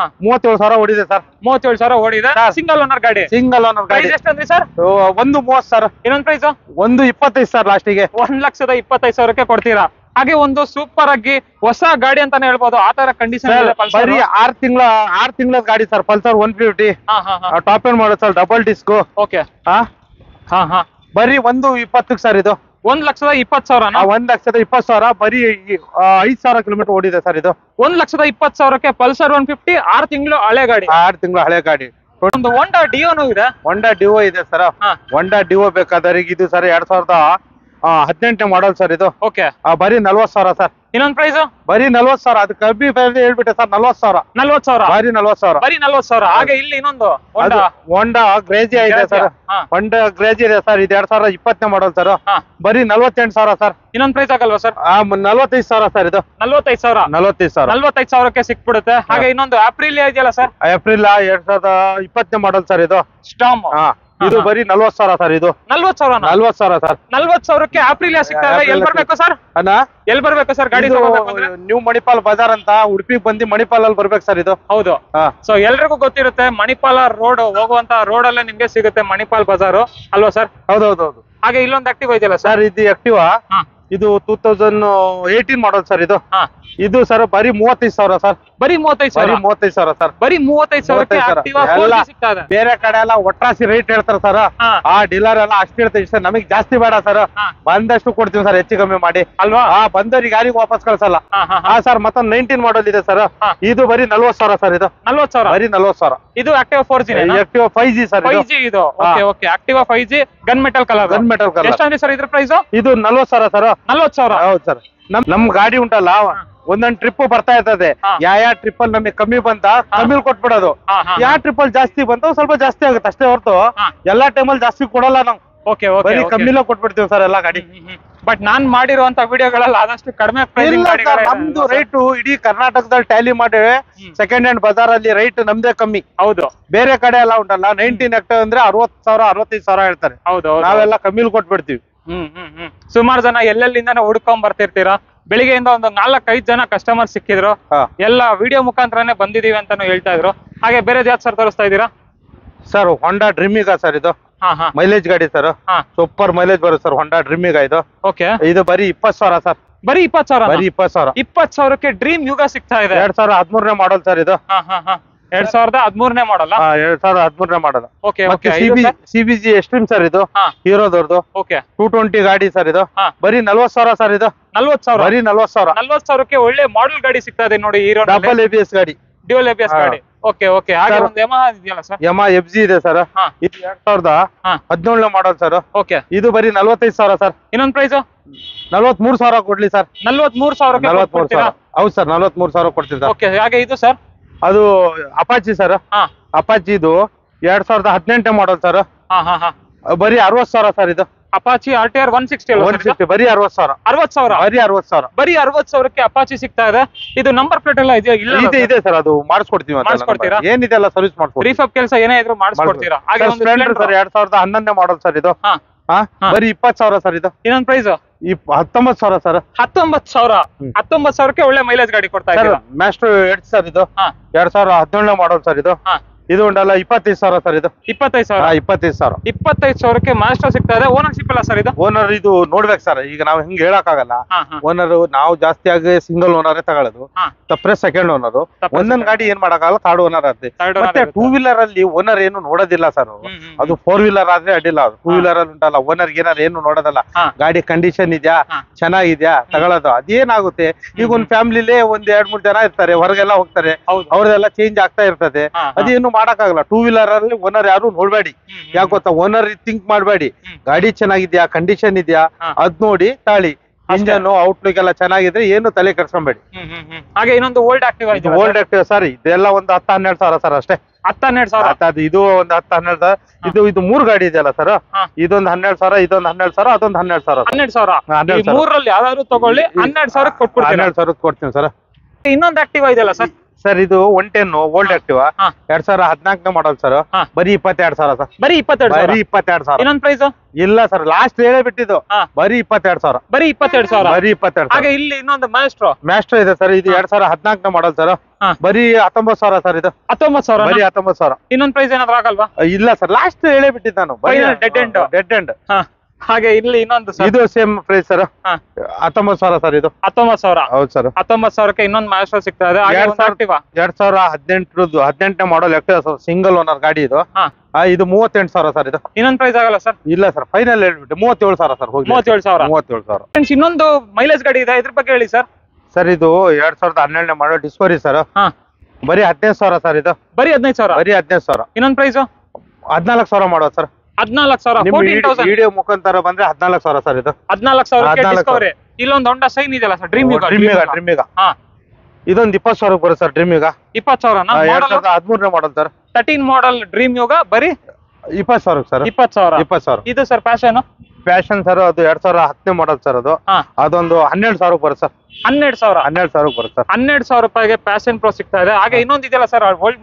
37,000 ಓಡಿದೆ ಸರ್. 37,000 ಓಡಿದೆ. ಸಿಂಗಲ್ ಓನರ್ ಗಾಡಿ. ಎಷ್ಟಂದ್ರಿ ಸರ್? 1,30,000 ಸರ್. ಇನ್ನೊಂದು ಪ್ರೈಸ್? 1,25,000 ಸರ್. ಲಾಸ್ಟಿಗೆ 1,25,000ಕ್ಕೆ ಕೊಡ್ತೀರಾ. ಹಾಗೆ ಒಂದು ಸೂಪರ್ ಆಗಿ ಹೊಸ ಗಾಡಿ ಅಂತಾನೆ ಹೇಳ್ಬೋದು. ಆ ತರ ಕಂಡೀಷನ್ ಬರೀ 6 ತಿಂಗಳ ಗಾಡಿ sir. Pulsar 150 top end model sir, double disc. Okay. ಬರೀ 1,20,000 ಸರ್ ಇದು. 1,20,000. 1,20,000. ಬರೀ 5,000 ಕಿಲೋಮೀಟರ್ ಓಡಿದೆ ಸರ್ ಇದು. 1,20,000ಕ್ಕೆ ಪಲ್ಸರ್ 150 6 ತಿಂಗಳು ಹಳೆ ಗಾಡಿ. 6 ತಿಂಗಳು ಹಳೆ ಗಾಡಿ. ಒಂದು ಹೋಂಡಾ ಡಿಯೋನು ಇದೆ. ಹೋಂಡಾ ಡಿಯೋ ಇದೆ ಸರ್. ಹೋಂಡಾ ಡಿಯೋ ಬೇಕಾದ್ರೆ ಇದು ಸರ್ 2018 ಮಾಡಲ್ ಸರ್ ಇದು. ಓಕೆ. ಬರೀ 40,000 ಸರ್. ಇನ್ನೊಂದು ಪ್ರೈಸ್? ಬರೀ 40,000. ಅದಕ್ಕೆ ಕಮ್ಮಿ ಹೇಳ್ಬಿಟ್ಟೆ ಸರ್. 40,000. 40,000. ಬರೀ 40,000. ಬರೀ 40,000. ಹಾಗೆ ಇಲ್ಲಿ ಇನ್ನೊಂದು ಹೋಂಡಾ ಗ್ರೇಜಿಯಾ ಇದೆ ಸರ್. ಹೋಂಡಾ ಗ್ರೇಜಿ ಇದೆ ಸರ್. ಇದು 2020 ಮಾಡಲ್ ಸರ್. ಬರೀ 48,000 ಸರ್. ಇನ್ನೊಂದು ಪ್ರೈಸ್ ಆಗಲ್ವಾ ಸರ್? 45,000 ಸರ್ ಇದು. 45,000. 45,000ಕ್ಕೆ ಸಿಕ್ಬಿಡುತ್ತೆ. ಹಾಗೆ ಇನ್ನೊಂದು ಆಪ್ರಿಲಿಯಾ ಇದೆಯಲ್ಲ ಸರ್? ಏಪ್ರಿಲ್ 2020 ಮಾಡಲ್ ಸರ್ ಇದು. ಸ್ಟಾಮ್. ಇದು ಬರೀ 40,000 ಸರ್ ಇದು. 40,000 ಸರ್. 40,000ಕ್ಕೆ ಆಪ್ರಿಲಿಯಾ ಸಿಗ್ತಾ ಇದೆ. ಎಲ್ಲಿ ಬರ್ಬೇಕು ಸರ್? ಎಲ್ಲಿ ಬರ್ಬೇಕು ಸರ್ ಗಾಡಿ ತಗೋಬೇಕು ಅಂದ್ರೆ? ನ್ಯೂ ಮಣಿಪಾಲ್ ಬಜಾರ್ ಅಂತ ಉಡುಪಿಗೆ ಬಂದು ಮಣಿಪಾಲ್ ಅಲ್ಲಿ ಬರ್ಬೇಕು ಸರ್ ಇದು. ಹೌದು. ಸೊ ಎಲ್ರಿಗೂ ಗೊತ್ತಿರುತ್ತೆ, ಮಣಿಪಾಲ ರೋಡ್ ಹೋಗುವಂತ ರೋಡ್ ಅಲ್ಲೇ ನಿಮ್ಗೆ ಸಿಗುತ್ತೆ ಮಣಿಪಾಲ್ ಬಜಾರ್, ಅಲ್ವಾ ಸರ್? ಹೌದೌದು. ಹಾಗೆ ಇಲ್ಲೊಂದು ಆಕ್ಟಿವ್ ಇದೆಯಲ್ಲ ಸರ್? ಇದು ಆಕ್ಟಿವಾ. ಇದು 2018 ಮಾಡಲ್ ಸರ್ ಇದು. ಇದು ಸರ್ ಬರೀ 35,000 ಸರ್. ಬರೀ 35,000 ಸರ್. ಬರೀ 35,000ಕ್ಕೆ ಸಿಗ್ತಾ ಇದೆ. ಬೇರೆ ಕಡೆ ಎಲ್ಲ ಒಟ್ರಾಸಿ ರೇಟ್ ಹೇಳ್ತಾರೆ ಸರ್. ಆ ಡೀಲರ್ ಎಲ್ಲ ಅಷ್ಟು ಹೇಳ್ತಾರೆ. ಇಷ್ಟ ನಮಗೆ ಜಾಸ್ತಿ ಬೇಡ ಸರ್, ಬಂದಷ್ಟು ಕೊಡ್ತೀವಿ ಸರ್, ಹೆಚ್ಚು ಕಮ್ಮಿ ಮಾಡಿ, ಅಲ್ವಾ? ಬಂದವ್ರಿಗೆ ಯಾರಿಗೂ ವಾಪಸ್ ಕಳ್ಸಲ್ಲ. ಸರ್ ಮತ್ತೊಂದು 19 ಮಾಡಲ್ ಇದೆ ಸರ್. ಇದು ಬರೀ 40,000 ಸರ್ ಇದು. 40,000. ಬರೀ 40,000. ಇದು Activa 4G. Activa 5G sir. 5G ಇದು. Okay. Activa 5G gun metal colour. ಎಷ್ಟು ಸರ್ ಇದ್ರ ಪ್ರೈಸ್? ಇದು 40,000 ಸರ್. 40,000. ಹೌದು ಸರ್. ನಮ್ ಗಾಡಿ ಉಂಟಲ್ಲ ಒಂದೊಂದ್ ಟ್ರಿಪ್ ಬರ್ತಾ ಇರ್ತದೆ. ಯಾವ ಟ್ರಿಪ್ ಅಲ್ಲಿ ನಮಗೆ ಕಮ್ಮಿ ಬಂತ ಕಮ್ಮಿ ಕೊಟ್ಬಿಡೋದು, ಯಾವ ಟ್ರಿಪ್ ಅಲ್ಲಿ ಜಾಸ್ತಿ ಬಂತ ಸ್ವಲ್ಪ ಜಾಸ್ತಿ ಆಗುತ್ತೆ ಅಷ್ಟೇ ಹೊರತು ಎಲ್ಲಾ ಟೈಮಲ್ಲಿ ಜಾಸ್ತಿ ಕೊಡಲ್ಲ ನಾವು. ಓಕೆ ಬರೀ ಕಮ್ಮಿಲೇ ಕೊಟ್ಬಿಡ್ತೀವಿ ಸರ್ ಎಲ್ಲಾ ಗಾಡಿ. ಬಟ್ ನಾನ್ ಮಾಡಿರುವಂತ ವಿಡಿಯೋಗಳೆಲ್ಲ ಆದಷ್ಟು ಕಡಿಮೆ ನಮ್ದು ರೈಟ್ ಇಡೀ ಕರ್ನಾಟಕದಲ್ಲಿ ಟ್ಯಾಲಿ ಮಾಡಿ ಸೆಕೆಂಡ್ ಹ್ಯಾಂಡ್ ಬಜಾರ್ ಅಲ್ಲಿ ರೈಟ್ ನಮ್ದೇ ಕಮ್ಮಿ. ಹೌದು, ಬೇರೆ ಕಡೆ ಎಲ್ಲ ಉಂಟಲ್ಲ 19 ಹೆಕ್ಟೇರ್ ಅಂದ್ರೆ 60,000 65,000 ಹೇಳ್ತಾರೆ. ಹೌದು, ನಾವೆಲ್ಲ ಕಮ್ಮಿಲ್ ಕೊಟ್ಬಿಡ್ತೀವಿ. ಸುಮಾರು ಜನ ಎಲ್ಲೆಲ್ಲಿಂದಾನೆ ಹುಡ್ಕೊಂಡ್ ಬರ್ತಿರ್ತೀರಾ. ಬೆಳಿಗ್ಗೆಯಿಂದ ಒಂದು 4-5 ಜನ ಕಸ್ಟಮರ್ ಸಿಕ್ಕಿದ್ರು, ಎಲ್ಲ ವಿಡಿಯೋ ಮುಖಾಂತರನೇ ಬಂದಿದೀವಿ ಅಂತಾನು ಹೇಳ್ತಾ ಇದ್ರು. ಹಾಗೆ ಬೇರೆ ಯಾವ್ದು ಸರ್ ತೋರಿಸ್ತಾ ಇದೀರಾ? ಸರ್ ಹೊಂಡಾ ಡ್ರೀಮಿಗ ಸರ್ ಇದು ಮೈಲೇಜ್ ಗಾಡಿ ಸರ್, ಸೂಪರ್ ಮೈಲೇಜ್ ಬರುತ್ತೆ ಸರ್ ಹೊಂಡಾ ಡ್ರೀಮಿಗ ಇದು. ಓಕೆ, ಇದು ಬರೀ 20,000 ಸರ್. ಬರೀ 20,000? ಬರೀ 20,000. 20,000ಕ್ಕೆ ಡ್ರೀಮ್ ಯುಗ ಸಿಗ್ತಾ ಇದೆ. 2013ನೇ ಮಾಡಲ್ ಸರ್ ಇದು. 2013ನೇ ಮಾಡಲ್ಲ? 2013ನೇ ಮಾಡಲ್. ಓಕೆ, CBG ಎಕ್ಸ್ಟ್ರೀಮ್ ಸರ್ ಇದು, ಹೀರೋದವ್ರದ್ದು. ಓಕೆ, 220 ಗಾಡಿ ಸರ್ ಇದು. ಬರೀ 40,000 ಸರ್ ಇದು. 40,000? ಬರೀ 40,000. 40,000ಕ್ಕೆ ಒಳ್ಳೆ ಮಾಡೆಲ್ ಗಾಡಿ ಸಿಗ್ತಾ ಇದೆ ನೋಡಿ. ಹೀರೋ ಡಬಲ್ ABS ಗಾಡಿ, ಡ್ಯೂಯಲ್ ABS ಗಾಡಿ. ಓಕೆ, ಹಾಗೆ ಒಂದು ಯಮಹಾ ಇದೆಯಲ್ಲ ಸರ್? ಯಮಹಾ FZ ಇದೆ ಸರ್. ಇದು 2017ನೇ ಮಾಡಲ್ ಸರ್. ಓಕೆ, ಇದು ಬರೀ 45,000 ಸರ್. ಇನ್ನೊಂದು ಪ್ರೈಸ್ 43,000 ಕೊಡ್ಲಿ ಸರ್. 43,000? 43,000 ಹೌದು ಸರ್, 43,000 ಕೊಡ್ತೀನಿ ಸರ್. ಓಕೆ, ಹಾಗೆ ಇದು ಸರ್? ಅದು ಅಪಾಚಿ ಸರ್. ಅಪಾಚಿ ಇದು 2018ನೇ ಮಾಡಲ್ ಸರ್. ಬರೀ 60,000 ಸರ್ ಇದು. ಅಪಾಚಿ RTR 160 ಬರೀ 60,000. 60,000? ಬರೀ 60,000. ಬರೀ 60,000ಕ್ಕೆ ಅಪಾಚಿ ಸಿಗ್ತಾ ಇದೆ. ಇದು ನಂಬರ್ ಪ್ಲೇಟ್ ಎಲ್ಲ ಇದೆಯಾ? ಇದೆ ಸರ್, ಅದು ಮಾಡಿಸ್ಕೊಡ್ತೀವಿ. ಮಾಡಿಸ್ಕೊಡ್ತೀರಾ? ಏನಿದೆ ಎಲ್ಲ ಸರ್ವಿಸ್ ಮಾಡ್ಕೊಡ್ತೀವಿ. ರೀಫಾಬ್ ಕೆಲಸ ಏನೇ ಇದ್ರು ಮಾಡಿಸ್ಕೊಡ್ತೀರಾ? ಹಾಗೆ ಒಂದು ಸ್ಪ್ಲೆಂಡರ್ ಸರ್ 2011ನೇ ಮಾಡಲ್ ಸರ್ ಇದು. ಬರೀ 20,000 ಸರ್ ಇದು. ಇನ್ನೊಂದು ಪ್ರೈಸ್ 19,000 ಸರ್. 19,000? 19,000ಕ್ಕೆ ಒಳ್ಳೆ ಮೈಲೇಜ್ ಗಾಡಿ ಕೊಡ್ತಾ ಇದ್ದೀರಾ. ಮ್ಯಾಸ್ಟರ್ 8 ಸರ್ ಇದು. 2017ನೇ ಮಾಡಲ್ ಸರ್ ಇದು. ಇದು ಉಂಟಲ್ಲ 25,000 ಸರ್ ಇದು. 25,000? 25,000. 25,000ಕ್ಕೆ ಮಾಸ್ಟರ್ ಸಿಗ್ತಾ ಇದೆ. ಓನರ್ಶಿಪ್ ಇಲ್ಲ ಸರ್ ಇದು? ಓನರ್ ಇದು ನೋಡ್ಬೇಕು ಸರ್, ಈಗ ನಾವು ಹಿಂಗ್ ಹೇಳಕ್ ಆಗಲ್ಲ. ಓನರ್ ನಾವು ಜಾಸ್ತಿ ಆಗಿ ಸಿಂಗಲ್ ಓನರ್ ತಗೊಳ್ಳೋದು, ತಪ್ಪರೆ ಸೆಕೆಂಡ್ ಓನರ್. ಒಂದೊಂದ್ ಗಾಡಿ ಏನ್ ಮಾಡಕ್ಕಾಗಲ್ಲ, ಥರ್ಡ್ ಓನರ್ ಆಗುತ್ತೆ. ಮತ್ತೆ 2 ವೀಲರ್ ಅಲ್ಲಿ ಓನರ್ ಏನು ನೋಡೋದಿಲ್ಲ ಸರ್. ಅದು 4 ವೀಲರ್ ಆದ್ರೆ ಅಡ್ಡಿಲ್ಲ. 2 ವೀಲರ್ ಅಲ್ಲಿ ಉಂಟಲ್ಲ ಓನರ್ ಏನಾದ್ರು ಏನು ನೋಡೋದಲ್ಲ. ಗಾಡಿ ಕಂಡೀಷನ್ ಇದೆಯಾ, ಚೆನ್ನಾಗಿದ್ಯಾ ತಗೊಳ್ಳೋದು. ಅದೇನಾಗುತ್ತೆ, ಈಗ ಒಂದ್ ಫ್ಯಾಮಿಲಿಲೇ ಒಂದ್ 2-3 ಜನ ಇರ್ತಾರೆ, ಹೊರಗೆಲ್ಲ ಹೋಗ್ತಾರೆ, ಅವ್ರದೆಲ್ಲ ಚೇಂಜ್ ಆಗ್ತಾ ಇರ್ತದೆ. ಅದೇನು ಮಾಡಕ್ಕಾಗಲ್ಲ. 2 ವೀಲರ್ ಅಲ್ಲಿ ಓನರ್ ಯಾರು ನೋಡ್ಬೇಡಿ. ಯಾಕೆ ಗೊತ್ತಾ, ಓನರ್ ಥಿಂಕ್ ಮಾಡ್ಬೇಡಿ. ಗಾಡಿ ಚೆನ್ನಾಗಿದ್ಯಾ, ಕಂಡೀಷನ್ ಇದೆಯಾ ಅದ್ ನೋಡಿ ತಾಳಿ. ಇಂಜನ್ ಔಟ್ಲುಕ್ ಎಲ್ಲ ಚೆನ್ನಾಗಿದ್ರೆ ಏನು ತಲೆ ಕೆಡ್ಸ್ಕೊಂಬೇಡಿ. ಹಾಗೆ ಇನ್ನೊಂದು ಓಲ್ಡ್ ಆಕ್ಟಿವ್ ಇದೆ. ಓಲ್ಡ್ ಆಕ್ಟಿವ್ ಸರ್, ಇದೆಲ್ಲ ಒಂದು 10-12,000 ಸರ್ ಅಷ್ಟೇ. 10-12,000? ಇದು ಒಂದು 10-12,000. ಇದು 3 ಗಾಡಿ ಇದೆಯಲ್ಲ ಸರ್, ಇದೊಂದು 12,000, ಇದೊಂದು 12,000, ಅದೊಂದು 12,000. 12,000? ಮೂರಲ್ಲಿ ಯಾವ್ದಾದ್ರು ತಗೊಳ್ಳಿ, 12,000 ಕೊಟ್ಬಿಡ್ತೀನಿ. 12,000 ಕೊಡ್ತೀನಿ ಸರ್. ಇನ್ನೊಂದು ಆಕ್ಟಿವ್ ಇದೆಯಲ್ಲ ಸರ್? ಸರ್ ಇದು 110 ಓಲ್ಡ್ ಆಕ್ಟಿವ್ 2014ನೇ ಮಾಡಲ್ ಸರ್. ಬರೀ 22,000 ಸರ್. ಬರೀ 22,000? 22,000. ಇನ್ನೊಂದು ಪ್ರೈಸ್ ಇಲ್ಲ ಸರ್, ಲಾಸ್ಟ್ ಹೇಳೇ ಬಿಟ್ಟಿದ್ದು. ಬರೀ 22,000. ಬರೀ 22,000? ಬರೀ 22,000. ಹಾಗೆ ಇಲ್ಲಿ ಇನ್ನೊಂದು ಮ್ಯಾಸ್ಟ್ರೋ ಇದೆ ಸರ್. ಇದು 2014ನೇ ಮಾಡಲ್ ಸರ್. ಬರೀ 19,000 ಸರ್ ಇದು. 19,000? ಬರೀ 19,000. ಇನ್ನೊಂದು ಪ್ರೈಸ್ ಏನಾದ್ರು ಆಗಲ್ವಾ? ಇಲ್ಲ ಸರ್, ಲಾಸ್ಟ್ ಹೇಳೇ ಬಿಟ್ಟಿದ್ದು ನಾನು. Dead end. ಹಾಗೆ ಇಲ್ಲಿ ಇನ್ನೊಂದು ಇದು ಸೇಮ್ ಪ್ರೈಸ್ ಸರ್. 19,000 ಸರ್ ಇದು. 19,000? ಹೌದು ಸರ್. 19,000ಕ್ಕೆ ಇನ್ನೊಂದು ಮ್ಯಾಸ್ಟ್ರೋ ಸಿಗ್ತಾ ಇದೆ. 2018 ಮಾಡಲ್ ಸಿಂಗಲ್ ಓನರ್ ಗಾಡಿ ಇದು. ಇದು 38,000 ಸರ್ ಇದು. ಇನ್ನೊಂದು ಪ್ರೈಸ್ ಆಗಲ್ಲ ಸರ್? ಇಲ್ಲ ಸರ್, ಫೈನಲ್ ಹೇಳ್ಬಿಟ್ಟು 37,000 ಸರ್. 37,000. ಇನ್ನೊಂದು ಮೈಲೇಜ್ ಗಾಡಿ ಇದೆ, ಇದ್ರ ಬಗ್ಗೆ ಹೇಳಿ ಸರ್. ಸರ್ ಇದು 2017ನೇ ಮಾಡಲ್ ಡಿಸ್ಕವರಿ ಸರ್. ಬರೀ 15,000 ಸರ್ ಇದು. ಬರೀ 15,000? ಬರೀ 15,000. ಇನ್ನೊಂದು ಪ್ರೈಸ್ 14,000 ಮಾಡೋದು ಸರ್. 14,000? ವಿಡಿಯೋ ಮುಖಾಂತರ ಬಂದ್ರೆ 14,000 ಸರ್ ಇದು. 14,000? ಇಲ್ಲೊಂದು ಹೊಂಡಾ ಶೈನ್ ಇದೆಯಲ್ಲ ಸರ್, ಡ್ರೀಮ್ ಯುಗ. ಇದೊಂದು 20,000 ಬರುತ್ತೆ ಸರ್. ಡ್ರೀಮ್ ಯುಗ 20,000? 2013ನೇ ಮಾಡಲ್ ಸರ್. 13 ಮಾಡಲ್ ಡ್ರೀಮ್ ಯುಗ ಬರೀ 20,000 ಸರ್. 20,000. ಇದು ಸರ್ ಪ್ಯಾಷನ್ ಸರ್, ಅದು 2010ನೇ ಮಾಡಲ್ ಸರ್. ಅದೊಂದು 12,000 ಬರುತ್ತೆ ಸರ್. 12,000 ಬರುತ್ತೆ ಸರ್. 12,000 ರೂಪಾಯಿಗೆ ಪ್ಯಾಷನ್ ಪ್ರೋ ಸಿಗ್ತಾ ಇದೆ. ಹಾಗೆ ಇನ್ನೊಂದು ಇದೆಯಲ್ಲ ಸರ್ ಓಲ್ಡ್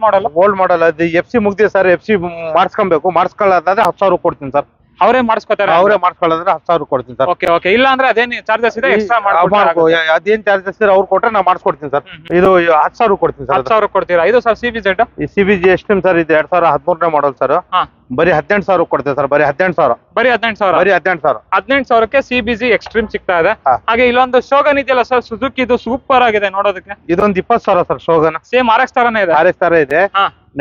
ಮಾಡಲ್, ಅದು FC ಮುಗ್ದಿದೆ ಸರ್. FC ಮಾಡಿಸ್ಕೊಬೇಕು. ಮಾಡಿಸ್ಕೊಳ್ಳೋದಾದ್ರೆ 10,000 ಕೊಡ್ತೀನಿ ಸರ್. ಅವರೇ ಮಾಡಿಸ್ಕೊತಾರೆ? ಅವರೇ ಮಾಡಿಸ್ಕೊಳ್ಳೋದ್ರೆ 10,000 ಕೊಡ್ತೀನಿ ಸರ್. ಓಕೆ. ಇಲ್ಲ ಅಂದ್ರೆ ಅದೇನು ಚಾರ್ಜಸ್ ಇದೆ ಎಕ್ಸ್ಟ್ರಾ? ಅದೇನ್ ಚಾರ್ಜಸ್ ಇದೆ ಅವ್ರು ಕೊಟ್ರೆ ನಾವು ಮಾಡಿಸ್ಕೊಡ್ತೀನಿ ಸರ್. ಇದು 10,000 ಕೊಡ್ತೀನಿ ಸರ್. 10,000 ಕೊಡ್ತೀರಾ? ಇದು ಸರ್ CBG ಎಕ್ಸ್ಟ್ರೀಮ್ ಸರ್. ಇದು 2013ನೇ ಮಾಡಲ್ ಸರ್. ಬರೀ 18,000 ಕೊಡ್ತೇವೆ ಸರ್. ಬರೀ 18,000. ಬರೀ 18,000? 18,000ಕ್ಕೆ CBG ಎಕ್ಸ್ಟ್ರೀಮ್ ಸಿಗ್ತಾ ಇದೆ. ಹಾಗೆ ಇಲ್ಲೊಂದು ಶೋಗನ್ ಇದೆಯಲ್ಲ ಸರ್ ಸುಜುಕಿ, ಇದು ಸೂಪರ್ ಆಗಿದೆ ನೋಡೋದಕ್ಕೆ. ಇದೊಂದು 20,000 ಸರ್ ಶೋಗನ್. ಸೇಮ್ RX ತರನೇ ಇದೆ? RX ತರ ಇದೆ.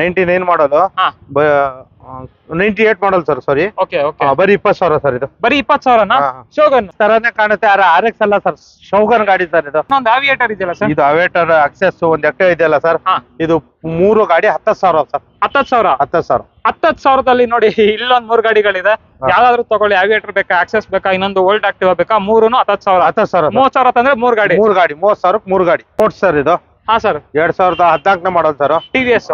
99 ಮಾಡೋದು. 98 model sir sorry. Okay okay. ಬರೀ 20,000 ಸರ್ ಇದು. ಬರೀ 20,000 ಶೋಗನ್ ತರಾನೇ ಕಾಣುತ್ತೆ. RX ಅಲ್ಲ ಸರ್, ಶೋಗನ್ ಗಾಡಿ ಸರ್ ಇದು. ಇನ್ನೊಂದು ಅವಿಯೇಟರ್ ಇದೆಯಲ್ಲ ಸರ್, ಇದು ಅವೇಟರ್ ಅಕ್ಸೆಸ್ ಒಂದ್ ಎಕ್ಟೆ ಇದೆಯಲ್ಲ ಸರ್. ಇದು 3 ಗಾಡಿ 10,000 ಸರ್. 10,000. 10,000ದಲ್ಲಿ ನೋಡಿ ಇಲ್ಲೊಂದ್ 3 ಗಾಡಿಗಳಿದೆ. ಯಾವ್ದಾದ್ರು ತಗೊಳ್ಳಿ. ಅವಿಯೇಟರ್ ಬೇಕಾ, ಆಕ್ಸೆಸ್ ಬೇಕಾ, ಇನ್ನೊಂದು ಓಲ್ಡ್ ಆಕ್ಟಿವಾ ಬೇಕಾ, 3 10,000. 30,000 ತಂದ್ರೆ 3 ಗಾಡಿ. 30,000 3 ಗಾಡಿ. ಸ್ಪೋರ್ಟ್ಸ್ ಸರ್ ಇದು. ಹಾ sir. 2014 model sir. TVS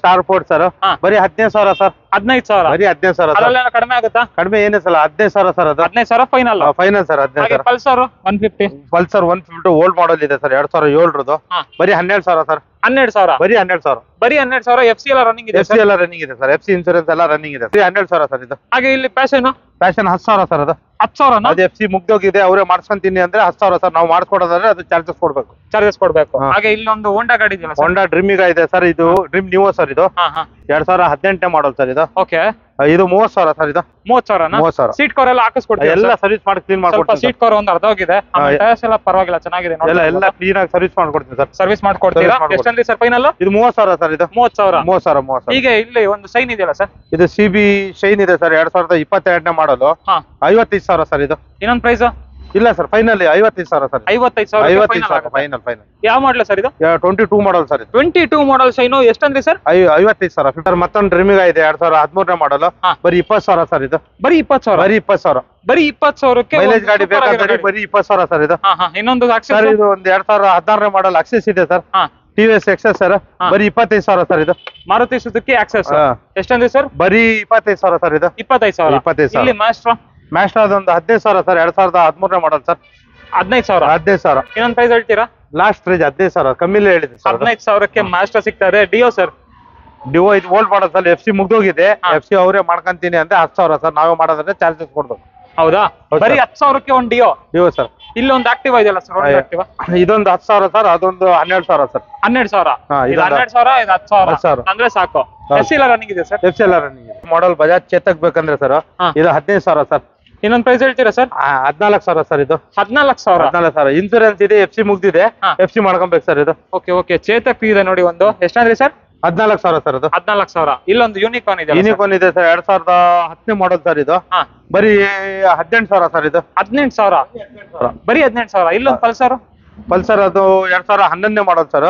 star fort sir. ಬರೀ 15,000 ಸರ್. 15,000. ಬರೀ 15,000. ಅದ್ರಲ್ಲೇನೋ ಕಡಿಮೆ ಆಗುತ್ತಾ? ಕಡಿಮೆ ಏನೇ ಸಲ 15,000 ಸರ್ ಅದು. 15,000 final. Final sir 15,000. Pulsar 150. Pulsar 150 old model ಇದೆ ಸರ್. 2007 ಬರೀ 12,000 ಸರ್. 12,000. ಬರೀ 12,000. ಬರೀ 12,000. FC ಎಲ್ಲ ರನ್ನಿಂಗ್ ಇದೆ. FC ಎಲ್ಲ ರನ್ನಿಂಗ್ ಇದೆ ಸರ್. FC ಇನ್ಸೂರೆನ್ಸ್ ಎಲ್ಲ ರನ್ನಿಂಗ್ ಇದೆ. ಬರೀ 12,000 ಸರ್ ಇದು. ಹಾಗೆ ಇಲ್ಲಿ ಪ್ಯಾಷನ್ 10,000 ಸರ್ ಅದು. 10,000. ಅದು FC ಮುಗ್ದೋಗಿದೆ, ಅವರೇ ಮಾಡ್ಸ್ಕೊಂತೀನಿ ಅಂದ್ರೆ 10,000 ಸರ್. ನಾವು ಮಾಡ್ಕೊಡೋದಾದ್ರೆ ಅದು ಚಾರ್ಜಸ್ ಕೊಡ್ಬೇಕು. ಹಾಗೆ ಇಲ್ಲೊಂದು ಹೋಂಡಾ ಗಾಡಿ ಇದೆಯಲ್ಲ ಸರ್. ಹೋಂಡಾ ಡ್ರೀಮ್ ಈಗ ಇದೆ ಸರ್. ಇದು ಡ್ರೀಮ್ ನ್ಯೂ ಸರ್. ಇದು 2018 ಮಾಡಲ್ ಸರ್ ಇದು. ಓಕೆ. ಇದು 30,000 ಸರ್ ಇದು. 30,000. ಸೀಟ್ ಕವರ್ ಎಲ್ಲ ಹಾಕಿಸ್ಕೊಡ್ತೀವಿ. ಎಲ್ಲ ಸರ್ವಿಸ್ ಮಾಡಿ ಕ್ಲೀನ್ ಮಾಡ್ಕೊಡ್ತೀನಿ. ಸೀಟ್ ಕವರ್ ಒಂದು ಅರ್ಧ ಹೋಗಿದೆ. ಟೈರ್ಸ್ ಎಲ್ಲ ಪರವಾಗಿಲ್ಲ, ಚೆನ್ನಾಗಿದೆ. ಎಲ್ಲ ಕ್ಲೀನ್ ಆಗಿ ಸರ್ವಿಸ್ ಮಾಡ್ಕೊಡ್ತೀನಿ ಸರ್. ಸರ್ವಿಸ್ ಮಾಡ್ಕೊಡ್ತೀರಾ? ಎಷ್ಟಂದ್ರಿ ಸರ್ ಫೈನಲ್? ಇದು 30,000 ಸರ್ ಇದು. 30,000. ಈಗ ಇಲ್ಲಿ ಒಂದು ಸೈನ್ ಇದೆಯಲ್ಲ ಸರ್. ಇದು CB ಶೈನ್ ಇದೆ ಸರ್. 2022 ಮಾಡಲು 55,000 ಸರ್ ಇದು. ಇನ್ನೊಂದು ಪ್ರೈಸ್ ಇಲ್ಲ ಸರ್, ಫೈನಲ್ 55,000 ಸರ್. 55,000 ಫೈನಲ್. ಯಾವ ಮಾಡಲ್ ಸರ್ ಇದು? 22 ಮಾಡಲ್ ಸರ್. 22 ಮಾಡಲ್ ಶೈನು ಎಷ್ಟಂದ್ರಿ ಸರ್? 55,000. ಮತ್ತೊಂದು ಡ್ರೀಮಿಗ ಇದೆ 2013 ಮಾಡಲ್. ಬರೀ 20,000 ಸರ್ ಇದು. ಬರೀ 20,000. ಬರೀ 20,000ಕ್ಕೆ ಮೈಲೇಜ್ ಗಾಡಿ ಬೇಕಾದ್ರೆ ಬರೀ 20,000 ಸರ್ ಇದು. ಇನ್ನೊಂದು ಸರ್ ಇದು ಒಂದು 2016 ಮಾಡಲ್ ಅಕ್ಸೆಸ್ ಇದೆ ಸರ್. TVS access sir. ಬರೀ 25,000 ಸರ್ ಇದು. ಮಾರುತಿ ಸುಜುಕಿ ಆಕ್ಸೆಸ್ ಎಷ್ಟಂದ್ರಿ ಸರ್? ಬರೀ 25,000 ಸರ್ ಇದು. 25,000. ಇಲ್ಲಿ ಮ್ಯಾಸ್ಟ್ರಾ ಅದೊಂದು 15,000 ಸರ್. 2013 model sir. 15,000. ಇನ್ನೊಂದು ಪ್ರೈಸ್ ಹೇಳ್ತೀರಾ? ಲಾಸ್ಟ್ ಪ್ರೈಸ್ 15,000 ಕಮ್ಮಿಲೇ ಹೇಳಿದೆ ಸರ್. 15,000ಕ್ಕೆ ಮ್ಯಾಸ್ಟ್ರಾ ಸಿಗ್ತದೆ. Dio sir. ಡಿಯೋ ಇದು ಓಲ್ಡ್ ಮಾಡಲ್ ಸರ್. FC ಮುಗ್ದೋಗಿದೆ. FC ಅವರೇ ಮಾಡ್ಕೊಂತೀನಿ ಅಂದ್ರೆ 10,000 ಸರ್. ನಾವೇ ಮಾಡೋದ್ರೆ ಚಾರ್ಜಸ್ ಕೊಡ್ಬೇಕು. ಹೌದಾ? ಬರೀ 10,000ಕ್ಕೆ ಒಂದು ಡಿಯೋ ಸರ್. ಇಲ್ಲೊಂದು ಆಕ್ಟಿವಾ ಇದೆಯಲ್ಲ ಸರ್. ಆಕ್ಟಿವಾ ಇದೊಂದು 10,000 ಸರ್. ಅದೊಂದು 12,000 ಸರ್. 12,000. ಇದು 12,000, ಇದು 10,000 ಅಂದ್ರೆ ಸಾಕು. FC ಎಲ್ಲ ರನ್ನಿಂಗ್ ಇದೆ ಸರ್. FC ಎಲ್ಲ ರನ್ನಿಂಗ್ ಇದೆ. ಮಾಡಲ್ ಬಜಾಜ್ ಚೇತಕ್ ಬೇಕಂದ್ರೆ ಸರ್ ಇದು 15,000 ಸರ್. ಇನ್ನೊಂದು ಪ್ರೈಸ್ ಹೇಳ್ತೀರಾ ಸರ್? 14,000 ಸರ್ ಇದು. 14,000. ಇನ್ಸೂರೆನ್ಸ್ ಇದೆ. FC ಮುಗ್ದಿದೆ. FC ಮಾಡ್ಕೊಬೇಕು ಸರ್ ಇದು. ಓಕೆ. ಚೇತಕ್ ಇದೆ ನೋಡಿ ಒಂದು. ಎಷ್ಟಂದ್ರಿ ಸರ್? 14,000 ಸರ್ ಅದು. 14,000. ಇಲ್ಲೊಂದು ಯೂನಿಕಾರ್ನ್ ಇದೆ. ಯೂನಿಕಾರ್ನ್ ಇದೆ ಸರ್. 2010 ಮಾಡಲ್ ಸರ್ ಇದು. ಬರೀ 18,000 ಸರ್ ಇದು. 18,000. ಬರೀ 18,000. ಇಲ್ಲೊಂದು ಪಲ್ಸರ್ ಅದು 2011 ಮಾಡಲ್ ಸರ್.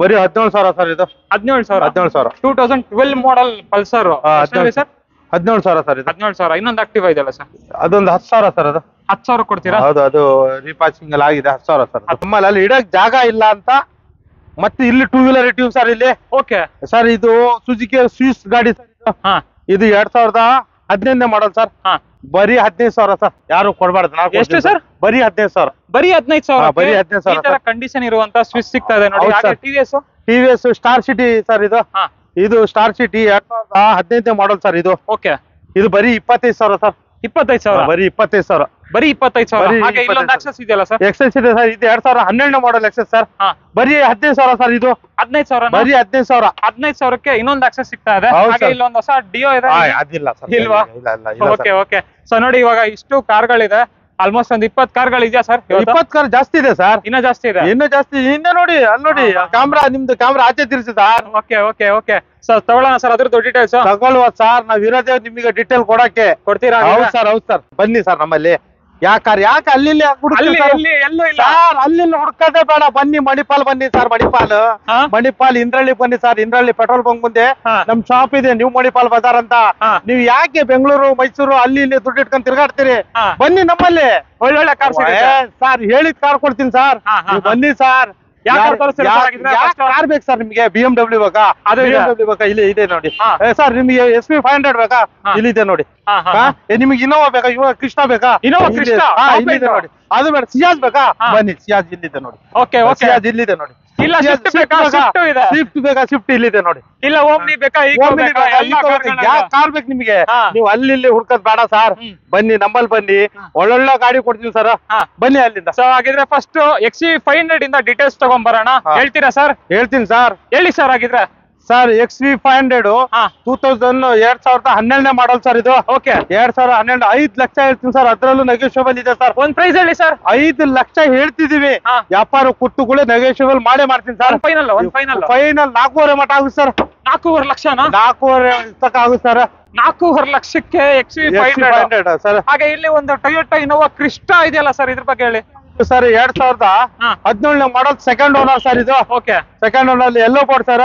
ಬರೀ 17,000 ಸರ್ ಇದು. 17,000. 2012 ಮಾಡಲ್ ಪಲ್ಸರ್ ಸರ್. 17,000 ಸರ್ ಇದು. 17,000. ಇನ್ನೊಂದು ಆಕ್ಟಿವಾ ಇದೆಯಲ್ಲ ಸರ್. ಅದೊಂದು 10,000 ಸರ್ ಅದು. 10,000 ಕೊಡ್ತೀರಾ? ಹೌದು, ಅದು ರೀಪಾಚಿಂಗ್ ಎಲ್ಲ ಆಗಿದೆ. 10,000 ಸರ್. ನಮ್ಮಲ್ಲಿ ಅಲ್ಲಿ ಇಡಕ್ ಜಾಗ ಇಲ್ಲ ಅಂತ ಮತ್ತೆ ಇಲ್ಲಿ 2 ವೀಲರ್ ಇಟ್ಟಿವಿ ಸರ್ ಇಲ್ಲಿ. Okay sir. ಇದು ಸುಜುಕಿ ಸ್ವಿಸ್ ಗಾಡಿ ಸರ್ ಇದು. ಇದು 2015 ಮಾಡಲ್ ಸರ್. ಬರೀ 15,000 ಸರ್. ಯಾರು ಕೊಡ್ಬಾರ್ದು. ಎಷ್ಟು ಸರ್? ಬರೀ 15,000. ಬರೀ 15,000. ಬರೀ 15,000 ಕಂಡೀಷನ್ ಇರುವಂತ ಸ್ವಿಸ್ ಸಿಗ್ತಾ ಇದೆ ನೋಡಿ. TVS ಸ್ಟಾರ್ ಸಿಟಿ ಸರ್ ಇದು. ಇದು ಸ್ಟಾರ್ ಸಿಟಿ 2015 ಮಾಡಲ್ ಸರ್ ಇದು. ಓಕೆ. ಇದು ಬರೀ 25,000 ಸರ್. 25,000. ಬರೀ 25,000. ಬರೀ 25,000. ಹಾಗೆ ಇಲ್ಲೊಂದು ಆಕ್ಸೆಸ್ ಇದೆಯಲ್ಲ ಸರ್. ಎಕ್ಸೆಸ್ ಇದೆ ಸರ್. ಇದು 2012 ಮಾಡಲ್ ಎಕ್ಸೆಸ್ ಸರ್. ಬರೀ 15,000 ಸರ್ ಇದು. 15,000. ಬರೀ 15,000. 15,000ಕ್ಕೆ ಇನ್ನೊಂದು ಆಕ್ಸೆಸ್ ಸಿಗ್ತಾ ಇದೆ. ಹಾಗೆ ಇಲ್ಲೊಂದು ಹೊಸ ಡಿಯೋ ಇದೆ. ಅದಿಲ್ಲ ಸರ್. ಇಲ್ವಾ? ಓಕೆ. ಸೊ ನೋಡಿ, ಇವಾಗ ಇಷ್ಟು ಕಾರ್ಗಳಿದೆ. ಆಲ್ಮೋಸ್ಟ್ ಒಂದು 20 ಕಾರ್ಗಳು ಇದೆಯಾ ಸರ್? 20 ಕಾರ್ ಜಾಸ್ತಿ ಇದೆ ಸರ್. ಇನ್ನೂ ಜಾಸ್ತಿ ಇದೆ. ಹಿಂದೆ ನೋಡಿ, ಅಲ್ಲಿ ನೋಡಿ ಕ್ಯಾಮ್ರಾ. ನಿಮ್ದು ಕ್ಯಾಮ್ರಾ ಆಚೆ ತಿರ್ಸಿ ಸರ್. ಓಕೆ. ಸರ್ ತಗೊಳ್ಳೋಣ ಸರ್ ಅದ್ರದ್ದು ಡೀಟೇಲ್ಸ್. ತಗೊಳ್ಳುವ ಸರ್. ನಾವ್ ಇರೋದೇ ನಿಮಗೆ ಡೀಟೇಲ್ ಕೊಡಕ್ಕೆ. ಕೊಡ್ತೀರಾ? ಹೌದು ಸರ್. ಬನ್ನಿ ಸರ್ ನಮ್ಮಲ್ಲಿ. ಯಾಕೆ ಅಲ್ಲಿ ಎಲ್ಲೂ ಇಲ್ಲ ಸರ್. ಅಲ್ಲಿ ಹುಡ್ಕದೇ ಬೇಡ. ಬನ್ನಿ ಮಣಿಪಾಲ್ ಬನ್ನಿ ಸರ್. ಮಣಿಪಾಲ್ ಇಂದ್ರಳ್ಳಿ ಬನ್ನಿ ಸರ್. ಇಂದ್ರಳ್ಳಿ ಪೆಟ್ರೋಲ್ ಬಂಕ್ ಮುಂದೆ ನಮ್ ಶಾಪ್ ಇದೆ, ನ್ಯೂ ಮಣಿಪಾಲ್ ಬಜಾರ್ ಅಂತ. ನೀವು ಯಾಕೆ ಬೆಂಗಳೂರು ಮೈಸೂರು ಅಲ್ಲಿ ಇಲ್ಲಿ ದುಡ್ಡು ಇಟ್ಕೊಂಡು ತಿರ್ಗಾಡ್ತೀರಿ? ಬನ್ನಿ ನಮ್ಮಲ್ಲಿ ಒಳ್ಳೊಳ್ಳೆ ಕಾರ್ ಸರ್. ಹೇಳಿದ್ ಕಾರ್ ಕೊಡ್ತೀನಿ ಸರ್. ಬನ್ನಿ ಸರ್. ಕಾರ್ ಬೇಕು ಸರ್ ನಿಮ್ಗೆ? BMW ಬೇಕಾ? BMW ಬೇಕಾ? ಇಲ್ಲಿ ಇದೆ ನೋಡಿ ಸರ್. ನಿಮ್ಗೆ SP 500 ಬೇಕಾ? ಇಲ್ಲಿದೆ ನೋಡಿ. ನಿಮ್ಗೆ ಇನೋವಾ ಬೇಕಾ? ಕೃಷ್ಣ ಬೇಕಾ? ಇಲ್ಲಿದೆ ನೋಡಿ. ಅದು ಬೇಡ. ಸಿಯಾಜ್ ಬೇಕಾ? ಬನ್ನಿ. ಸಿಯಾಜ್ ಇಲ್ಲಿದೆ ನೋಡಿ. ಸಿಯಾಜ್ ಇಲ್ಲಿದೆ ನೋಡಿ. ಇಲ್ಲ ಸ್ವಿಫ್ಟ್ ಬೇಕಾ? ಸ್ವಿಫ್ಟ್ ಬೇಕಾ? ಸ್ವಿಫ್ಟ್ ಇಲ್ಲಿದೆ ನೋಡಿ. ಇಲ್ಲ ಓಮ್ನಿ ಬೇಕಾ? ಕಾರ್ ಬೇಕು ನಿಮ್ಗೆ? ನೀವು ಅಲ್ಲಿ ಇಲ್ಲಿ ಹುಡ್ಕದ್ ಬೇಡ ಸರ್. ಬನ್ನಿ ನಮ್ಮಲ್ಲಿ ಬನ್ನಿ. ಒಳ್ಳೊಳ್ಳೆ ಗಾಡಿ ಕೊಡ್ತೀವಿ ಸರ್. ಬನ್ನಿ ಅಲ್ಲಿಂದ. ಸೊ ಹಾಗಿದ್ರೆ ಫಸ್ಟ್ XV500 ಇಂದ ಡೀಟೇಲ್ಸ್ ತಗೊಂಡ್ಬರೋಣ. ಹೇಳ್ತೀರಾ ಸರ್? ಹೇಳ್ತೀನಿ ಸರ್. ಹೇಳಿ ಸರ್. ಹಾಗಿದ್ರೆ ಸರ್ XV500 2012 ಮಾಡಲ್ ಸರ್ ಇದು. ಓಕೆ. 2012 5 ಲಕ್ಷ ಹೇಳ್ತೀನಿ ಸರ್. ಅದ್ರಲ್ಲೂ ನೆಗೋಷಿಯಬಲ್ ಇದೆ ಸರ್. ಒಂದ್ ಪ್ರೈಸ್ ಹೇಳಿ ಸರ್. 5 ಲಕ್ಷ ಹೇಳ್ತಿದೀವಿ. ವ್ಯಾಪಾರ ಕುಟ್ಟುಗಳೇ ನೆಗೋಷಿಯಬಲ್ ಮಾಡೇ ಮಾಡ್ತೀನಿ ಸರ್. ಫೈನಲ್ 4.5 ಮಟ ಆಗುತ್ತೆ ಸರ್. 4.5 ಲಕ್ಷನಾ? 4.5 ತಕ ಆಗುತ್ತೆ ಸರ್. 4.5 ಲಕ್ಷಕ್ಕೆ XV500 ಸರ್. ಹಾಗೆ ಇಲ್ಲಿ ಒಂದು ಟೊಯೋಟಾ ಇನೋವಾ ಕ್ರಿಸ್ಟಾ ಇದೆಯಲ್ಲ ಸರ್, ಇದ್ರ ಬಗ್ಗೆ ಹೇಳಿ sir. 2017 model second owner sir ಇದು. ಓಕೆ, ಸೆಕೆಂಡ್ ಓನರ್ ಅಲ್ಲಿ ಎಲ್ಲೋ ಬೋರ್ಡ್ ಸರ್.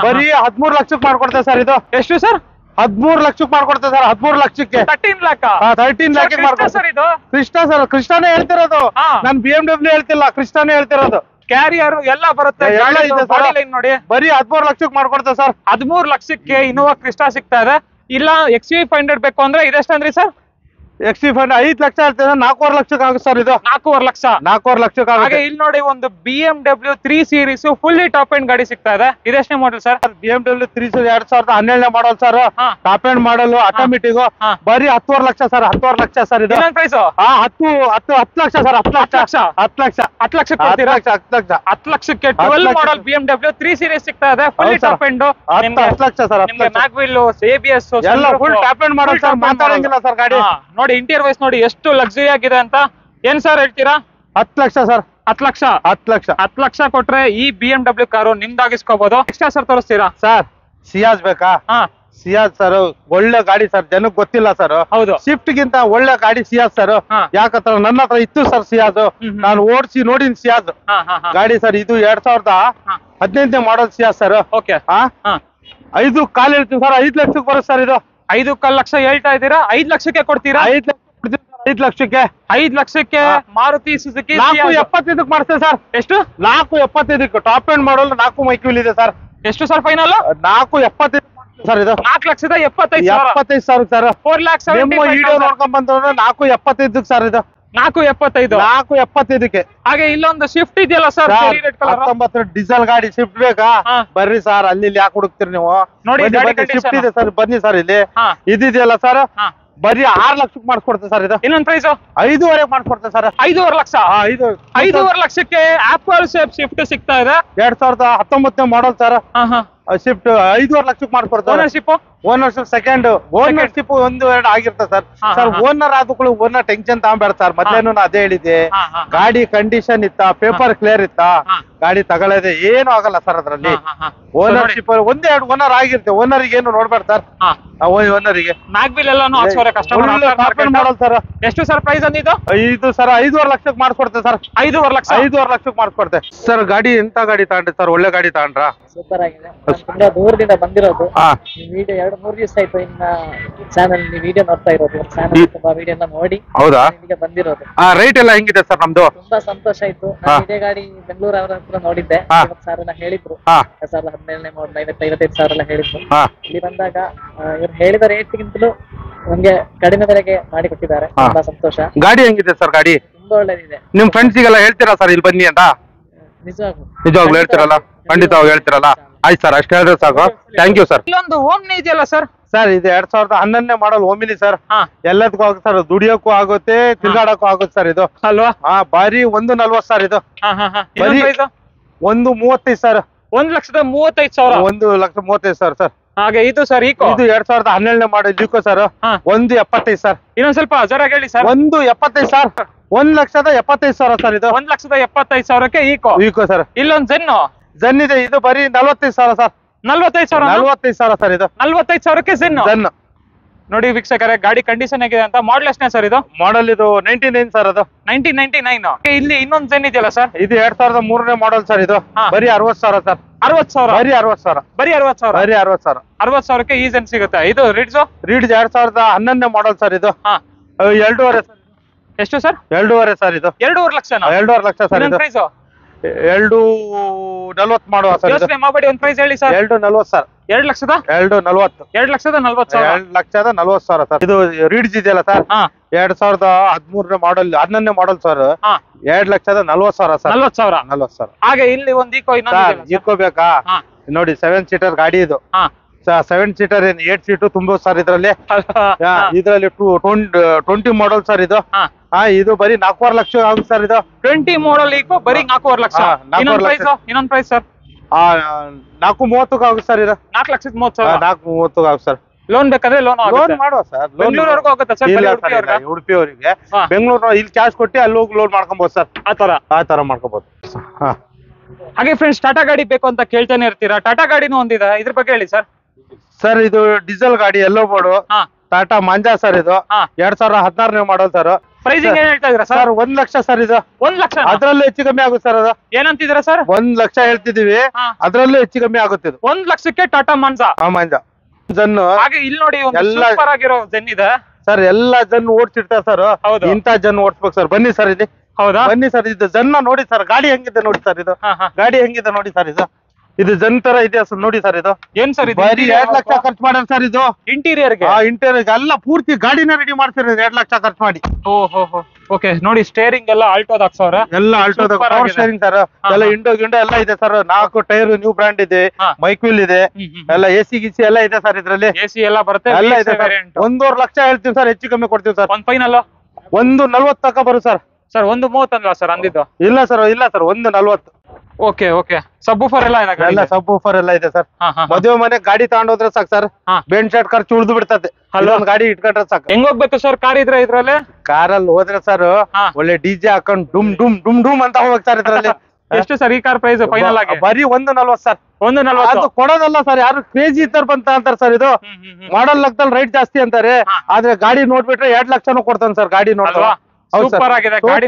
ಬರೀ 13 ಲಕ್ಷಕ್ಕೆ ಮಾಡ್ಕೊಡ್ತೇವೆ ಸರ್ ಇದು. ಎಷ್ಟು ಸರ್? 13 ಲಕ್ಷಕ್ಕೆ ಮಾಡ್ಕೊಡ್ತೇವೆ ಸರ್. 13 ಲಕ್ಷಕ್ಕೆ 13 ಲಾಖ 13 ಲಾಖಕ್ಕೆ ಮಾಡ್ಕೊಡ್ತೇವೆ ಸರ್. ಇದು ಕ್ರಿಸ್ಟಾ ಸರ್. ಕ್ರಿಸ್ಟಾನೇ ಹೇಳ್ತಿರೋದು, ನಾನು BMW ಹೇಳ್ತಿಲ್ಲ, ಕ್ರಿಸ್ಟಾನೇ ಹೇಳ್ತಿರೋದು. ಕ್ಯಾರಿಯರ್ ಎಲ್ಲ ಬರುತ್ತೆ, ಎಲ್ಲ ಇದೆ ಸರ್. ಬಾಡಿ ಲೈನ್ ನೋಡಿ. ಬರೀ 13 ಲಕ್ಷಕ್ಕೆ ಮಾಡ್ಕೊಡ್ತೇವೆ ಸರ್. 13 ಲಕ್ಷಕ್ಕೆ ಇನೋವಾ ಕ್ರಿಸ್ಟಾ ಸಿಗ್ತಾ ಇದೆ. ಇಲ್ಲ XV500 ಬೇಕು ಅಂದ್ರೆ ಇದೆಷ್ಟಂದ್ರಿ ಸರ್? XV500 5 ಲಕ್ಷ ಹೇಳ್ತೇವೆ. 4.5 ಲಕ್ಷಕ್ಕೆ ಆಗುತ್ತೆ ಸರ್ ಇದು. 4.5 ಲಕ್ಷ 4.5 ಲಕ್ಷಕ್ಕೆ ಹಾಗೆ ಆಗುತ್ತೆ. ಇಲ್ಲಿ ನೋಡಿ ಒಂದು BMW 3 series fully top end ಗಾಡಿ ಸಿಗ್ತಾ ಇದೆ. ಇದೆಷ್ಟನೇ model sir? BMW 3 Series 2017 model sir. Top end model automatic. ಬರೀ 10.5 ಲಕ್ಷ ಸರ್. 10.5 ಲಕ್ಷ ಸರ್ ಇದು. ಇನ್ನೊಂದು ಪ್ರೈಸ್ 10 ಲಕ್ಷ ಸರ್. 10 ಲಕ್ಷ 10 ಲಕ್ಷ 10 ಲಕ್ಷಕ್ಕೆ ಕೊಡ್ತೀರಾ? 10 ಲಕ್ಷ 10 ಲಕ್ಷಕ್ಕೆ 12 ಮಾಡಲ್ BMW 3 ಸೀರೀಸ್ ಸಿಗ್ತಾ ಇದೆ. ಫುಲ್ಲಿ ಹೌದು sir. Top end 10 lakh sir. 10 lakh mag wheel, ABS ಎಲ್ಲ full top end model sir. ಮಾತಾಡಂಗಿಲ್ಲ ಸರ್ ಗಾಡಿ. ನೋಡಿ ಇಂಟೀರಿಯರ್ ವೈಸ್ ನೋಡಿ ಎಷ್ಟು ಲಕ್ಸುರಿ ಆಗಿದೆ ಅಂತ. ಏನ್ ಸರ್ ಹೇಳ್ತೀರಾ? 10 ಲಕ್ಷ ಸರ್. 10 ಲಕ್ಷ 10 ಲಕ್ಷ 10 ಲಕ್ಷ ಕೊಟ್ರೆ ಈ BMW ಕಾರು ನಿಮ್ದಾಗಿಸ್ಕೋಬಹುದು. ಎಕ್ಸ್ಟ್ರಾ ಸರ್ ತೋರಿಸ್ತೀರಾ ಸರ್? ಸಿಯಾಜ್ ಬೇಕಾ? ಸಿಯಾಜ್ ಸರ್ ಒಳ್ಳೆ ಗಾಡಿ ಸರ್. ಜನಕ್ಕೆ ಗೊತ್ತಿಲ್ಲ ಸರ್. ಹೌದು, ಸ್ವಿಫ್ಟ್ ಗಿಂತ ಒಳ್ಳೆ ಗಾಡಿ ಸಿಯಾಜ್ ಸರ್. ಯಾಕಂದ್ರೆ ನನ್ನ ಹತ್ರ ಇತ್ತು ಸರ್ ಸಿಯಾಜ್. ನಾನು ಓಡಿಸಿ ನೋಡಿನ್ ಸಿಯಾಜ್ ಗಾಡಿ ಸರ್. ಇದು 2018 ಮಾಡಲ್ ಸಿಯಾಜ್ ಸರ್. ಓಕೆ, 5 ಕಾಲ್ ಹೇಳ್ತೀವಿ ಸರ್. 5 ಲಕ್ಷಕ್ಕೆ ಬರುತ್ತೆ ಸರ್ ಇದು. 5.25 ಲಕ್ಷ ಹೇಳ್ತಾ ಇದ್ದೀರಾ? 5 ಲಕ್ಷಕ್ಕೆ ಕೊಡ್ತೀರಾ? 5 ಲಕ್ಷ ಕೊಡ್ತೀವಿ ಸರ್. 5 ಲಕ್ಷಕ್ಕೆ 5 ಲಕ್ಷಕ್ಕೆ ಮಾರುತಿ ಸುಜುಕಿ 4.75 ಮಾಡ್ತೇವೆ ಸರ್. ಎಷ್ಟು? 4.75 ಟಾಪ್ ಎಂಡ್ ಮಾಡಲ್ 4 ಮೈಕ್ಯೂಲ್ ಇದೆ ಸರ್. ಎಷ್ಟು ಸರ್ ಫೈನಲ್? 4.75 ಸರ್ ಇದು. 4,75,000 75 ಸಾವಿರ ಸರ್. 4,75,000 ವಿಡಿಯೋ ನೋಡ್ಕೊಂಡ್ ಬಂದವ್ರೆ 4.75 ಸರ್ ಇದು. 4.75 4.75. ಹಾಗೆ ಇಲ್ಲೊಂದು ಶಿಫ್ಟ್ ಇದೆಯಲ್ಲ ಸರ್, ರೆಡ್ ಕಲರ್ 19 ಡೀಸೆಲ್ ಗಾಡಿ ಶಿಫ್ಟ್ ಬೇಕಾ? ಬರ್ರಿ ಸರ್. ಅಲ್ಲಿ ಯಾಕೆ ಹುಡುಕ್ತಿರಿ ನೀವು? ನೋಡಿ, ಶಿಫ್ಟ್ ಇದೆ ಸರ್. ಬನ್ನಿ ಸರ್. ಇಲ್ಲಿ ಇದಿದೆಯಲ್ಲ ಸರ್. ಬರೀ 6 ಲಕ್ಷಕ್ಕೆ ಮಾಡಿಸ್ಕೊಡ್ತೇವೆ ಸರ್ ಇದು. ಇನ್ನೊಂದು ಪ್ರೈಸ್ 5.5 ಮಾಡಿಸ್ಕೊಡ್ತೇವೆ ಸರ್. 5.5 ಲಕ್ಷ 5.5 ಲಕ್ಷಕ್ಕೆ ಆಪಲ್ ಶೇಪ್ ಶಿಫ್ಟ್ ಸಿಗ್ತಾ ಇದೆ. 2019 ಮಾಡಲ್ ಸರ್. ಶಿಫ್ಟ್ 5.5 ಲಕ್ಷಕ್ಕೆ ಮಾಡ್ಕೊಡ್ತಾರೆ. Ownership second. ಓನರ್ಶಿಪ್ 1-2 ಆಗಿರ್ತದೆ ಸರ್. ಸರ್ ಓನರ್ ಆದ್ರೂ ಓನರ್ ಟೆನ್ಷನ್ ತಗೊಂಬೇಡ ಸರ್. ಮೊದ್ಲೇನು ಅದೇ ಹೇಳಿದ್ದೆ. ಗಾಡಿ ಕಂಡೀಷನ್ ಇತ್ತ, ಪೇಪರ್ ಕ್ಲಿಯರ್ ಇತ್ತ, ಗಾಡಿ ತಗೊಳ್ಳೋದೆ ಏನು ಆಗಲ್ಲ ಸರ್ ಅದ್ರಲ್ಲಿ. ಓನರ್ಶಿಪ್ 1-2 ಓನರ್ ಆಗಿರುತ್ತೆ. ಓನರಿಗೆ ಏನು ನೋಡ್ಬೇಡ ಸರ್. ಓನರಿಗೆ ಮ್ಯಾಗ್ವಿಲ್ ಎಲ್ಲಾನು ಹಾಕ್ಸೋರೆ ಕಸ್ಟಮರ್ ಮಾಡಲ್ ಸರ್. ಎಷ್ಟು ಸರ್ ಪ್ರೈಸ್ ಅಂದಿದ್ದು? 5 ಸರ್. 5.5 ಲಕ್ಷಕ್ಕೆ ಮಾಡ್ಕೊಡ್ತೇವೆ ಸರ್. 5.5 ಲಕ್ಷ 5.5 ಲಕ್ಷಕ್ಕೆ ಮಾಡ್ಕೊಡ್ತೇವೆ ಸರ್. ಗಾಡಿ ಎಂತ ಗಾಡಿ ತಗೊಂಡ್ರಿ ಸರ್? ಒಳ್ಳೆ ಗಾಡಿ ತಗೊಂಡ್ರಾ? ಸೂಪರ್ ಆಗಿದೆ. ತುಂಬಾ ದೂರದಿಂದ ಬಂದಿರೋದು. ವಿಡಿಯೋ 2-3 ದಿವಸ ಆಯ್ತು ಇನ್ನ ಚಾನಲ್ ವಿಡಿಯೋ ನೋಡ್ತಾ ಇರೋದು. ಚಾನಲ್ ತುಂಬಾ ವಿಡಿಯೋ ಎಲ್ಲ ನೋಡಿ ಹೌದಾ ಈಗ ಬಂದಿರೋದು. ರೈಟ್ ಎಲ್ಲ ಹೆಂಗಿದೆ ಸರ್ ನಮ್ದು? ತುಂಬಾ ಸಂತೋಷ ಆಯ್ತು. ನಾನು ಇದೇ ಗಾಡಿ ಬೆಂಗಳೂರು ಅವರ ಹತ್ರ ನೋಡಿದ್ದೆ. 50,000 ಎಲ್ಲ ಹೇಳಿದ್ರು. 2017 ಮಾಡಲ್ 55,000 ಎಲ್ಲ ಹೇಳಿದ್ರು. ಇಲ್ಲಿ ಬಂದಾಗ ಇವ್ರು ಹೇಳಿದ ರೇಟ್ಗಿಂತಲೂ ನಮ್ಗೆ ಕಡಿಮೆ ಬೆಲೆಗೆ ಮಾಡಿ ಕೊಟ್ಟಿದ್ದಾರೆ. ತುಂಬಾ ಸಂತೋಷ. ಗಾಡಿ ಹೆಂಗಿದೆ ಸರ್? ಗಾಡಿ ತುಂಬಾ ಒಳ್ಳೇದಿದೆ. ನಿಮ್ ಫ್ರೆಂಡ್ಸಿಗೆಲ್ಲ ಹೇಳ್ತೀರಾ ಸರ್ ಇಲ್ಲಿ ಬನ್ನಿ ಅಂತ? ನಿಜವಾಗ್ಲೂ ಹೇಳ್ತಿರಲ್ಲ? ಖಂಡಿತವಾಗಿ ಹೇಳ್ತಿರಲ್ಲ? ಆಯ್ತು ಸರ್, ಅಷ್ಟು ಹೇಳಿದ್ರೆ ಸಾಕು. Thank you sir. ಇಲ್ಲೊಂದು ಓಮ್ನಿ ಇದೆಯಲ್ಲ ಸರ್? ಸರ್ ಇದು 2011 ಮಾಡಲ್ ಓಮಿನಿ ಸರ್. ಎಲ್ಲದಕ್ಕೂ ಆಗುತ್ತೆ ಸರ್. ದುಡಿಯೋಕ್ಕೂ ಆಗುತ್ತೆ, ತಿರ್ಗಾಡಕ್ಕೂ ಆಗುತ್ತೆ ಸರ್ ಇದು. ಅಲ್ವಾ? ಬಾರಿ 1.40 ಸರ್ ಇದು. 1.35 ಸರ್. 1,35,000. 1,35,000 ಸರ್. ಹಾಗೆ ಇದು ಸರ್ ಈಕೋ. ಇದು 2017 ಮಾಡಲ್ ಈಕೋ ಸರ್. 1.75 ಸರ್. ಇನ್ನೊಂದ್ ಸ್ವಲ್ಪ ಜೋರಾಗಿ ಹೇಳಿ ಸರ್. 1.75 ಸರ್. 1,75,000 ಸರ್ ಇದು. 1,75,000ಕ್ಕೆ ಈಕೋ ಸರ್. ಇಲ್ಲೊಂದು ಜನ್ ಇದೆ. ಇದು ಬರೀ 45,000 ಸರ್. 45,000 45,000 ಸರ್ ಇದು. 45,000ಕ್ಕೆ ಜನ್. ನೋಡಿ ವೀಕ್ಷಕರೇ, ಗಾಡಿ ಕಂಡೀಷನ್ ಹೇಗಿದೆ ಅಂತ. ಮಾಡಲ್ ಎಷ್ಟನೇ ಸರ್ ಇದು? ಮಾಡಲ್ ಇದು 99 ಸರ್. ಅದು 1999. ಇಲ್ಲಿ ಇನ್ನೊಂದು ಜನ್ ಇದೆಯಲ್ಲ ಸರ್? ಇದು 2003 ಮಾಡಲ್ ಸರ್. ಇದು ಬರೀ 60,000 ಸರ್. 60,000? ಬರೀ 60,000. ಬರೀ 60,000? ಬರೀ 60,000. 60,000ಕ್ಕೆ ಈ ಜನ್ ಸಿಗುತ್ತೆ. ಇದು ರೀಡ್ಸ್ 2011 ಮಾಡಲ್ ಸರ್. ಇದು 2.5 ಸರ್. ಎಷ್ಟು ಸರ್? 2.5 ಸರ್. ಇದು 2.5 ಲಕ್ಷ. 2.5 ಲಕ್ಷ ಸರ್. ಇದು ಪ್ರೈಸ್ 2.40 ಮಾಡುವ ಸರ್. ಯೋಚನೆ ಮಾಡಬೇಡಿ, ಒಂದು ಪ್ರೈಸ್ ಹೇಳಿ ಸರ್. 2.40 ಸರ್. 2,40,000? 2.40. 2,40,000. 2,40,000 ಸರ್. ಇದು ರೀಡ್ಸ್ ಇದೆಯಲ್ಲ ಸರ್? 2013 ಮಾಡಲ್ 11 ಮಾಡಲ್ ಸರ್. 2,40,000 ಸರ್. 40,000. ಹಾಗೆ ಇಲ್ಲಿ ಒಂದು ಈಕೋ ಈಕೋ ಬೇಕಾ? ನೋಡಿ 7 ಸೀಟರ್ ಗಾಡಿ ಇದು. 7 ಸೀಟರ್ ಏನು 8 ಸೀಟು ತುಂಬ ಸರ್ ಇದ್ರಲ್ಲಿ. 20 ಮಾಡಲ್ ಸರ್ ಇದು. ಇದು ಬರೀ 4.5 ಲಕ್ಷ ಆಗುತ್ತೆ ಸರ್. ಇದು 20 ಮಾಡಲ್ ಈಕೋ ಬರೀ 4.5 ಲಕ್ಷ. ಇನ್ನೊಂದು ಪ್ರೈಸ್ ಸರ್? 4.30 ಆಗುತ್ತೆ ಸರ್. ಇದು 4,30,000. 4.30 ಆಗುತ್ತೆ ಸರ್. ಲೋನ್ ಬೇಕಾದ್ರೆ ಲೋನ್ ಮಾಡುವ ಸರ್. ಬೆಂಗಳೂರವರೆಗೂ ಆಗುತ್ತೆ ಸರ್? ಉಡುಪಿ ಅವರಿಗೆ ಬೆಂಗಳೂರು ಇಲ್ಲಿ ಕ್ಯಾಶ್ ಕೊಟ್ಟು ಅಲ್ಲಿ ಹೋಗಿ ಲೋನ್ ಮಾಡ್ಕೊಬಹುದು ಸರ್. ಆ ತರ ಮಾಡ್ಕೋಬಹುದು. ಹಾಗೆ ಫ್ರೆಂಡ್ಸ್, ಟಾಟಾ ಗಾಡಿ ಬೇಕು ಅಂತ ಕೇಳ್ತಾನೆ ಇರ್ತೀರಾ. ಟಾಟಾ ಗಾಡಿನೂ ಒಂದಿದೆ, ಇದ್ರ ಬಗ್ಗೆ ಹೇಳಿ ಸರ್. ಸರ್ ಇದು ಡೀಸೆಲ್ ಗಾಡಿ ಎಲ್ಲೋ ಬೋರ್ಡು ಹಾ ಟಾಟಾ ಮಾಂಜಾ ಸರ್ ಇದು ಹಾ 2016ನೇ ಮಾಡಲ್ ಸರ್. ಪ್ರೈಸಿಂಗ್ ಏನ್ ಹೇಳ್ತಾ ಇದೀರಾ ಸರ್? ಸರ್ 1 ಲಕ್ಷ ಸರ್ ಇದು. 1 ಲಕ್ಷ ಅದ್ರಲ್ಲೂ ಹೆಚ್ಚು ಕಮ್ಮಿ ಆಗುತ್ತೆ ಸರ್ ಅದು. ಏನಂತಿದ್ದೀರಾ ಸರ್? 1 ಲಕ್ಷ ಹೇಳ್ತಿದೀವಿ, ಹಾ. ಅದ್ರಲ್ಲೂ ಹೆಚ್ಚು ಕಮ್ಮಿ ಆಗುತ್ತೆ ಇದು. 1 ಲಕ್ಷಕ್ಕೆ ಟಾಟಾ ಮಾಂಜಾ. ಆ ಮಾಂಜಾ ಜನ್ನು ಹಾಗೆ ಇಲ್ಲಿ ನೋಡಿ ಒಂದು ಎಲ್ಲ- ಸೂಪರ್ ಆಗಿರೋ ಜೆನ್ ಇದೆ. ಸರ್ ಎಲ್ಲಾ ಜನ್ ಓಡ್ಸಿರ್ತಾರೆ ಸರ್. ಹೌದು. ಇಂತ ಜನ್ ಓಡಿಸ್ಬೇಕು ಸರ್. ಬನ್ನಿ ಸರ್ ಇಲ್ಲಿ, ಹೌದಾ? ಬನ್ನಿ ಸರ್. ಇದು ಜನ್ನ ನೋಡಿ ಸರ್, ಗಾಡಿ ಹೆಂಗಿದೆ ನೋಡಿ ಸರ್ ಇದು. ಹಾ ಹಾ ಗಾಡಿ ಹೆಂಗಿದೆ ನೋಡಿ ಸರ್ ಇದು. ಇದು ಜನ್ ತರ ಇದೆ ಸರ್, ನೋಡಿ ಸರ್ ಇದು. ಏನ್ ಸರ್ ಇದು? ಬರೀ 2 ಲಕ್ಷ ಖರ್ಚು ಮಾಡ್ಯಾರ ಸರ್ ಇದು. ಇಂಟೀರಿಯರ್ ಗೆ? ಆ ಇಂಟೀರಿಯರ್ ಎಲ್ಲ ಪೂರ್ತಿ ಗಾಡಿನ ರೆಡಿ ಮಾಡ್ತಿರೋದು 2 ಲಕ್ಷ ಖರ್ಚು ಮಾಡಿ. ಓಹೋ ಓಕೆ ನೋಡಿ ಸ್ಟೇರಿಂಗ್ ಎಲ್ಲ ಆಲ್ಟೋದ್ ಹಾಕ್ಸವ್ರೆ. ಎಲ್ಲ ಆಲ್ಟೋದ Super ಪವರ್ ಆಗಿದೆ. Steering sir. ಹಾ, ಎಲ್ಲ ಹಾ. ಗಿಂಡೋ ಎಲ್ಲ ಇದೆ ಸರ್. 4 ಟೈರ್ ನ್ಯೂ ಬ್ರ್ಯಾಂಡ್ ಇದೆ, ಹಾ. ಮೈಕ್ವಿಲ್ ಇದೆ, ಎಲ್ಲ ಎಸಿ ಗಿಸಿ ಎಲ್ಲ ಇದೆ ಸರ್ ಇದ್ರಲ್ಲಿ. ಎಸಿ ಎಲ್ಲ ಬರುತ್ತೆ. ಎಲ್ಲ ಇದೆ ಸರ್. 1.5 ಲಕ್ಷ ಹೇಳ್ತೀವಿ ಸರ್, ಹೆಚ್ಚು ಕಮ್ಮಿ ಕೊಡ್ತೀವಿ ಸರ್. ಒಂದ್ ಫೈನಲ್ 1.40 ತಕ ಬರು ಸರ್. ಸರ್ 1.30 ಅಲ್ವಾ ಸರ್ ಅಂದಿದ್ದು? ಇಲ್ಲ ಸರ್ 1.40. ಓಕೆ ಓಕೆ ಸಬ್ಬೂಫರ್ ಎಲ್ಲ ಇದೆ ಎಲ್ಲ ಗಾಡಿಲಿ? ಸಬ್ ಊಫರ್ ಎಲ್ಲ ಇದೆ ಸರ್. ಹಾ, ಹಾ, ಹಾ. ಮದುವೆ ಮನೆ ಗಾಡಿ ತಗೊಂಡೋದ್ರೆ ಸಾಕು ಸರ್. ಹಾ. ಬೆಂಡ್ ಶರ್ಟ್ ಖರ್ಚು ಉಳಿದು ಬಿಡ್ತದೆ. ಅಲ್ವಾ? ಅಲ್ಲೊಂದು ಗಾಡಿ ಇಟ್ಕೊಂಡ್ರೆ ಸಾಕು. ಹೆಂಗ್ ಹೋಗ್ಬೇಕು ಸರ್ ಕಾರ್ ಇದ್ರೆ ಇದ್ರಲ್ಲಿ? ಕಾರಲ್ಲಿ ಹೋದ್ರೆ ಸರ್ ಹಾ. ಒಳ್ಳೆ ಡಿಜೆ ಹಾಕೊಂಡು ಡುಮ್ ಡುಮ್ ಡುಮ್ ಡುಮ್ ಅಂತ ಹೋಗ್ಬೇಕು ಸರ್ ಇದ್ರಲ್ಲಿ. ಎಷ್ಟು ಸರ್ ಈ ಕಾರ್ ಪ್ರೈಸ್ ಫೈನಲ್ ಆಗಿ? ಬರೀ 1.40 ಸರ್. 1.40. ಅದು ಕೊಡೋದಲ್ಲ ಸರ್, ಯಾರು ಕ್ರೇಜಿ ಇದ್ದಾರ ಬಂತ ಅಂತಾರೆ ಸರ್. ಇದು ಮಾಡಲ್ ಲೆಕ್ಕದಲ್ಲಿ ರೈಟ್ ಜಾಸ್ತಿ ಅಂತಾರೆ, ಹಾ. ಆದ್ರೆ ಗಾಡಿ ನೋಡ್ಬಿಟ್ರೆ 2 ಲಕ್ಷನೂ ಕೊಡ್ತಾನೆ ಸರ್ ಗಾಡಿ ಅಲ್ವಾ? ಸೂಪರ್ ಆಗಿದೆ ಗಾಡಿ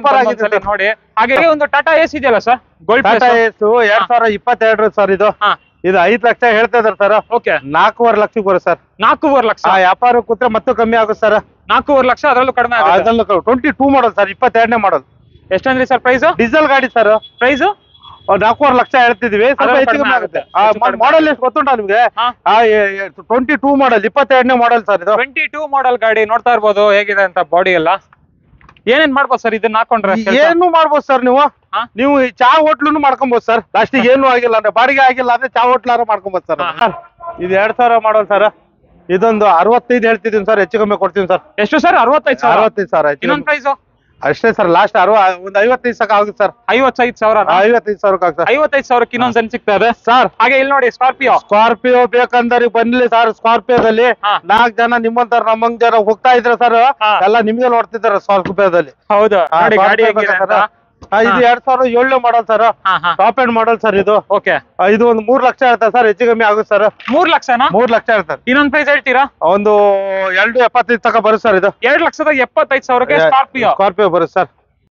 ನೋಡಿ. ಹಾಗೆ ಒಂದು ಟಾಟಾ ಎಸ್ ಇದೆಯಲ್ಲ ಸರ್ ಗೋಲ್ಡ್ ಟಾಟಾ ಏಸ್ 2022 ಸರ್ ಇದು. ಹಾ ಇದು 5 ಲಕ್ಷ ಹೇಳ್ತಾ ಇದಾರೆ ಸರ್. ಓಕೆ 4.5 ಲಕ್ಷಕ್ಕೆ ಬರುತ್ತೆ ಸರ್. 4.5 ಲಕ್ಷ. ಆ ವ್ಯಾಪಾರ ಕೂತ್ರೆ ಮತ್ತೆ ಕಮ್ಮಿ ಆಗುತ್ತೆ ಸರ್. 4.5 ಲಕ್ಷ ಅದರಲ್ಲೂ ಕಡಿಮೆ ಆಗುತ್ತೆ. ಅದೆಲ್ಲ 22 ಮಾಡಲ್ ಸರ್, 22ನೇ ಮಾಡಲ್. ಎಷ್ಟಂದ್ರಿ ಸರ್ ಪ್ರೈಸ್? ಡೀಸೆಲ್ ಗಾಡಿ ಸರ್. ಪ್ರೈಸ್ 4.5 ಲಕ್ಷ ಹೇಳ್ತಿದೀವಿ, ಸ್ವಲ್ಪ ಅದೆಲ್ಲ ಹೆಚ್ಚು ಕಡಿಮೆ ಕಮ್ಮಿ ಆಗುತ್ತೆ. ಆಗುತ್ತೆ. ಹೆಚ್ಚು ಕಡಿಮೆ ಮಾಡಲ್ ಎಷ್ಟು ಗೊತ್ತುಂಟಾ ನಿಮ್ಗೆ? ಹಾ. 22 ಮಾಡಲ್, 22ನೇ ಮಾಡಲ್ ಸರ್ ಇದು. 22 ಮಾಡೆಲ್ ಗಾಡಿ ನೋಡ್ತಾ ಇರ್ಬೋದು ಹೇಗಿದೆ ಅಂತ ಬಾಡಿ ಎಲ್ಲ. ಏನೇನ್ ಮಾಡ್ಬೋದು ಸರ್ ಇದನ್ನ ಹಾಕೊಂಡ್ರೆ? ಏನು ಮಾಡ್ಬೋದು ಸರ್ ನೀವು. ಹಾ? ನೀವು ಈ ಚಾ ಹೋಟ್ಲನ್ನು ಮಾಡ್ಕೊಬೋದು ಸರ್. ಲಾಸ್ಟಿಗೆ ಏನು ಆಗಿಲ್ಲ ಅಂದ್ರೆ, ಬಾಡಿಗೆ ಆಗಿಲ್ಲ ಅಂದ್ರೆ ಚಾ ಹೋಟ್ಲಾರ ಮಾಡ್ಕೊಬೋದು ಸರ್. ಹಾ. ಇದು 2000 ಮಾಡಲ್ ಸರ್. ಇದೊಂದು 65 ಹೇಳ್ತಿದ್ದೀನಿ ಸರ್, ಹೆಚ್ಚು ಕಮ್ಮಿ ಕೊಡ್ತೀನಿ ಸರ್. ಎಷ್ಟು ಸರ್? 65,000. 65 ಸಾವಿರ ಹೆಚ್ಚು ಇನ್ನೊಂದ್ ಕಮ್ಮಿ. ಪ್ರೈಸ್ ಅಷ್ಟೇ ಸರ್. ಲಾಸ್ಟ್ ಒಂದು 55 ಸಾಕ ಆಗುತ್ತೆ ಸರ್. 55,000. 55 ಸಾವಿರಕ್ಕೆ ಆಗುತ್ತೆ 55,000 ಇನ್ನೊಂದ್ ಸೆನ್ ಸಿಗ್ತಾ ಇದೆ ಸರ್. ಹಾಗೆ ಇಲ್ಲಿ ನೋಡಿ ಸ್ಕಾರ್ಪಿಯೋ. ಸ್ಕಾರ್ಪಿಯೋ ಬೇಕಂದ್ರೆ ಬನ್ನಿ ಸರ್. ಸ್ಕಾರ್ಪಿಯೋದಲ್ಲಿ ಹಾ. 4 ಜನ ನಿಮ್ಮಂತರ ನಮ್ಮಂಗ್ ಜನ ಹೋಗ್ತಾ ಇದ್ರೆ ಸರ್, ಹಾ. ಎಲ್ಲ ನಿಮ್ಗೆ ನೋಡ್ತಿದ್ದಾರೆ ಸ್ಕಾರ್ಪಿಯೋದಲ್ಲಿ. ಹೌದು ನೋಡಿ ಗಾಡಿ ಹೇಗಿದೆ ಅಂತ. ಇದು 2007 ಮಾಡಲ್ sir. Top end model sir ಇದು. ಓಕೆ ಇದು ಒಂದು 3 ಲಕ್ಷ ಹೇಳ್ತಾರೆ ಸರ್, ಹೆಚ್ಚು ಕಮ್ಮಿ ಆಗುತ್ತೆ ಸರ್. 3 ಲಕ್ಷನಾ? 3 ಲಕ್ಷ ಹೇಳ್ತಾರೆ. ಇನ್ನೊಂದ್ ಪ್ರೈಸ್ ಹೇಳ್ತೀರಾ? ಒಂದು 2.75 ತಕ ಬರುತ್ತೆ ಸರ್ ಇದು. 2,75,000ಕ್ಕೆ ಸ್ಕಾರ್ಪಿಯೋ. ಸ್ಕಾರ್ಪಿಯೋ ಬರುತ್ತೆ ಸರ್.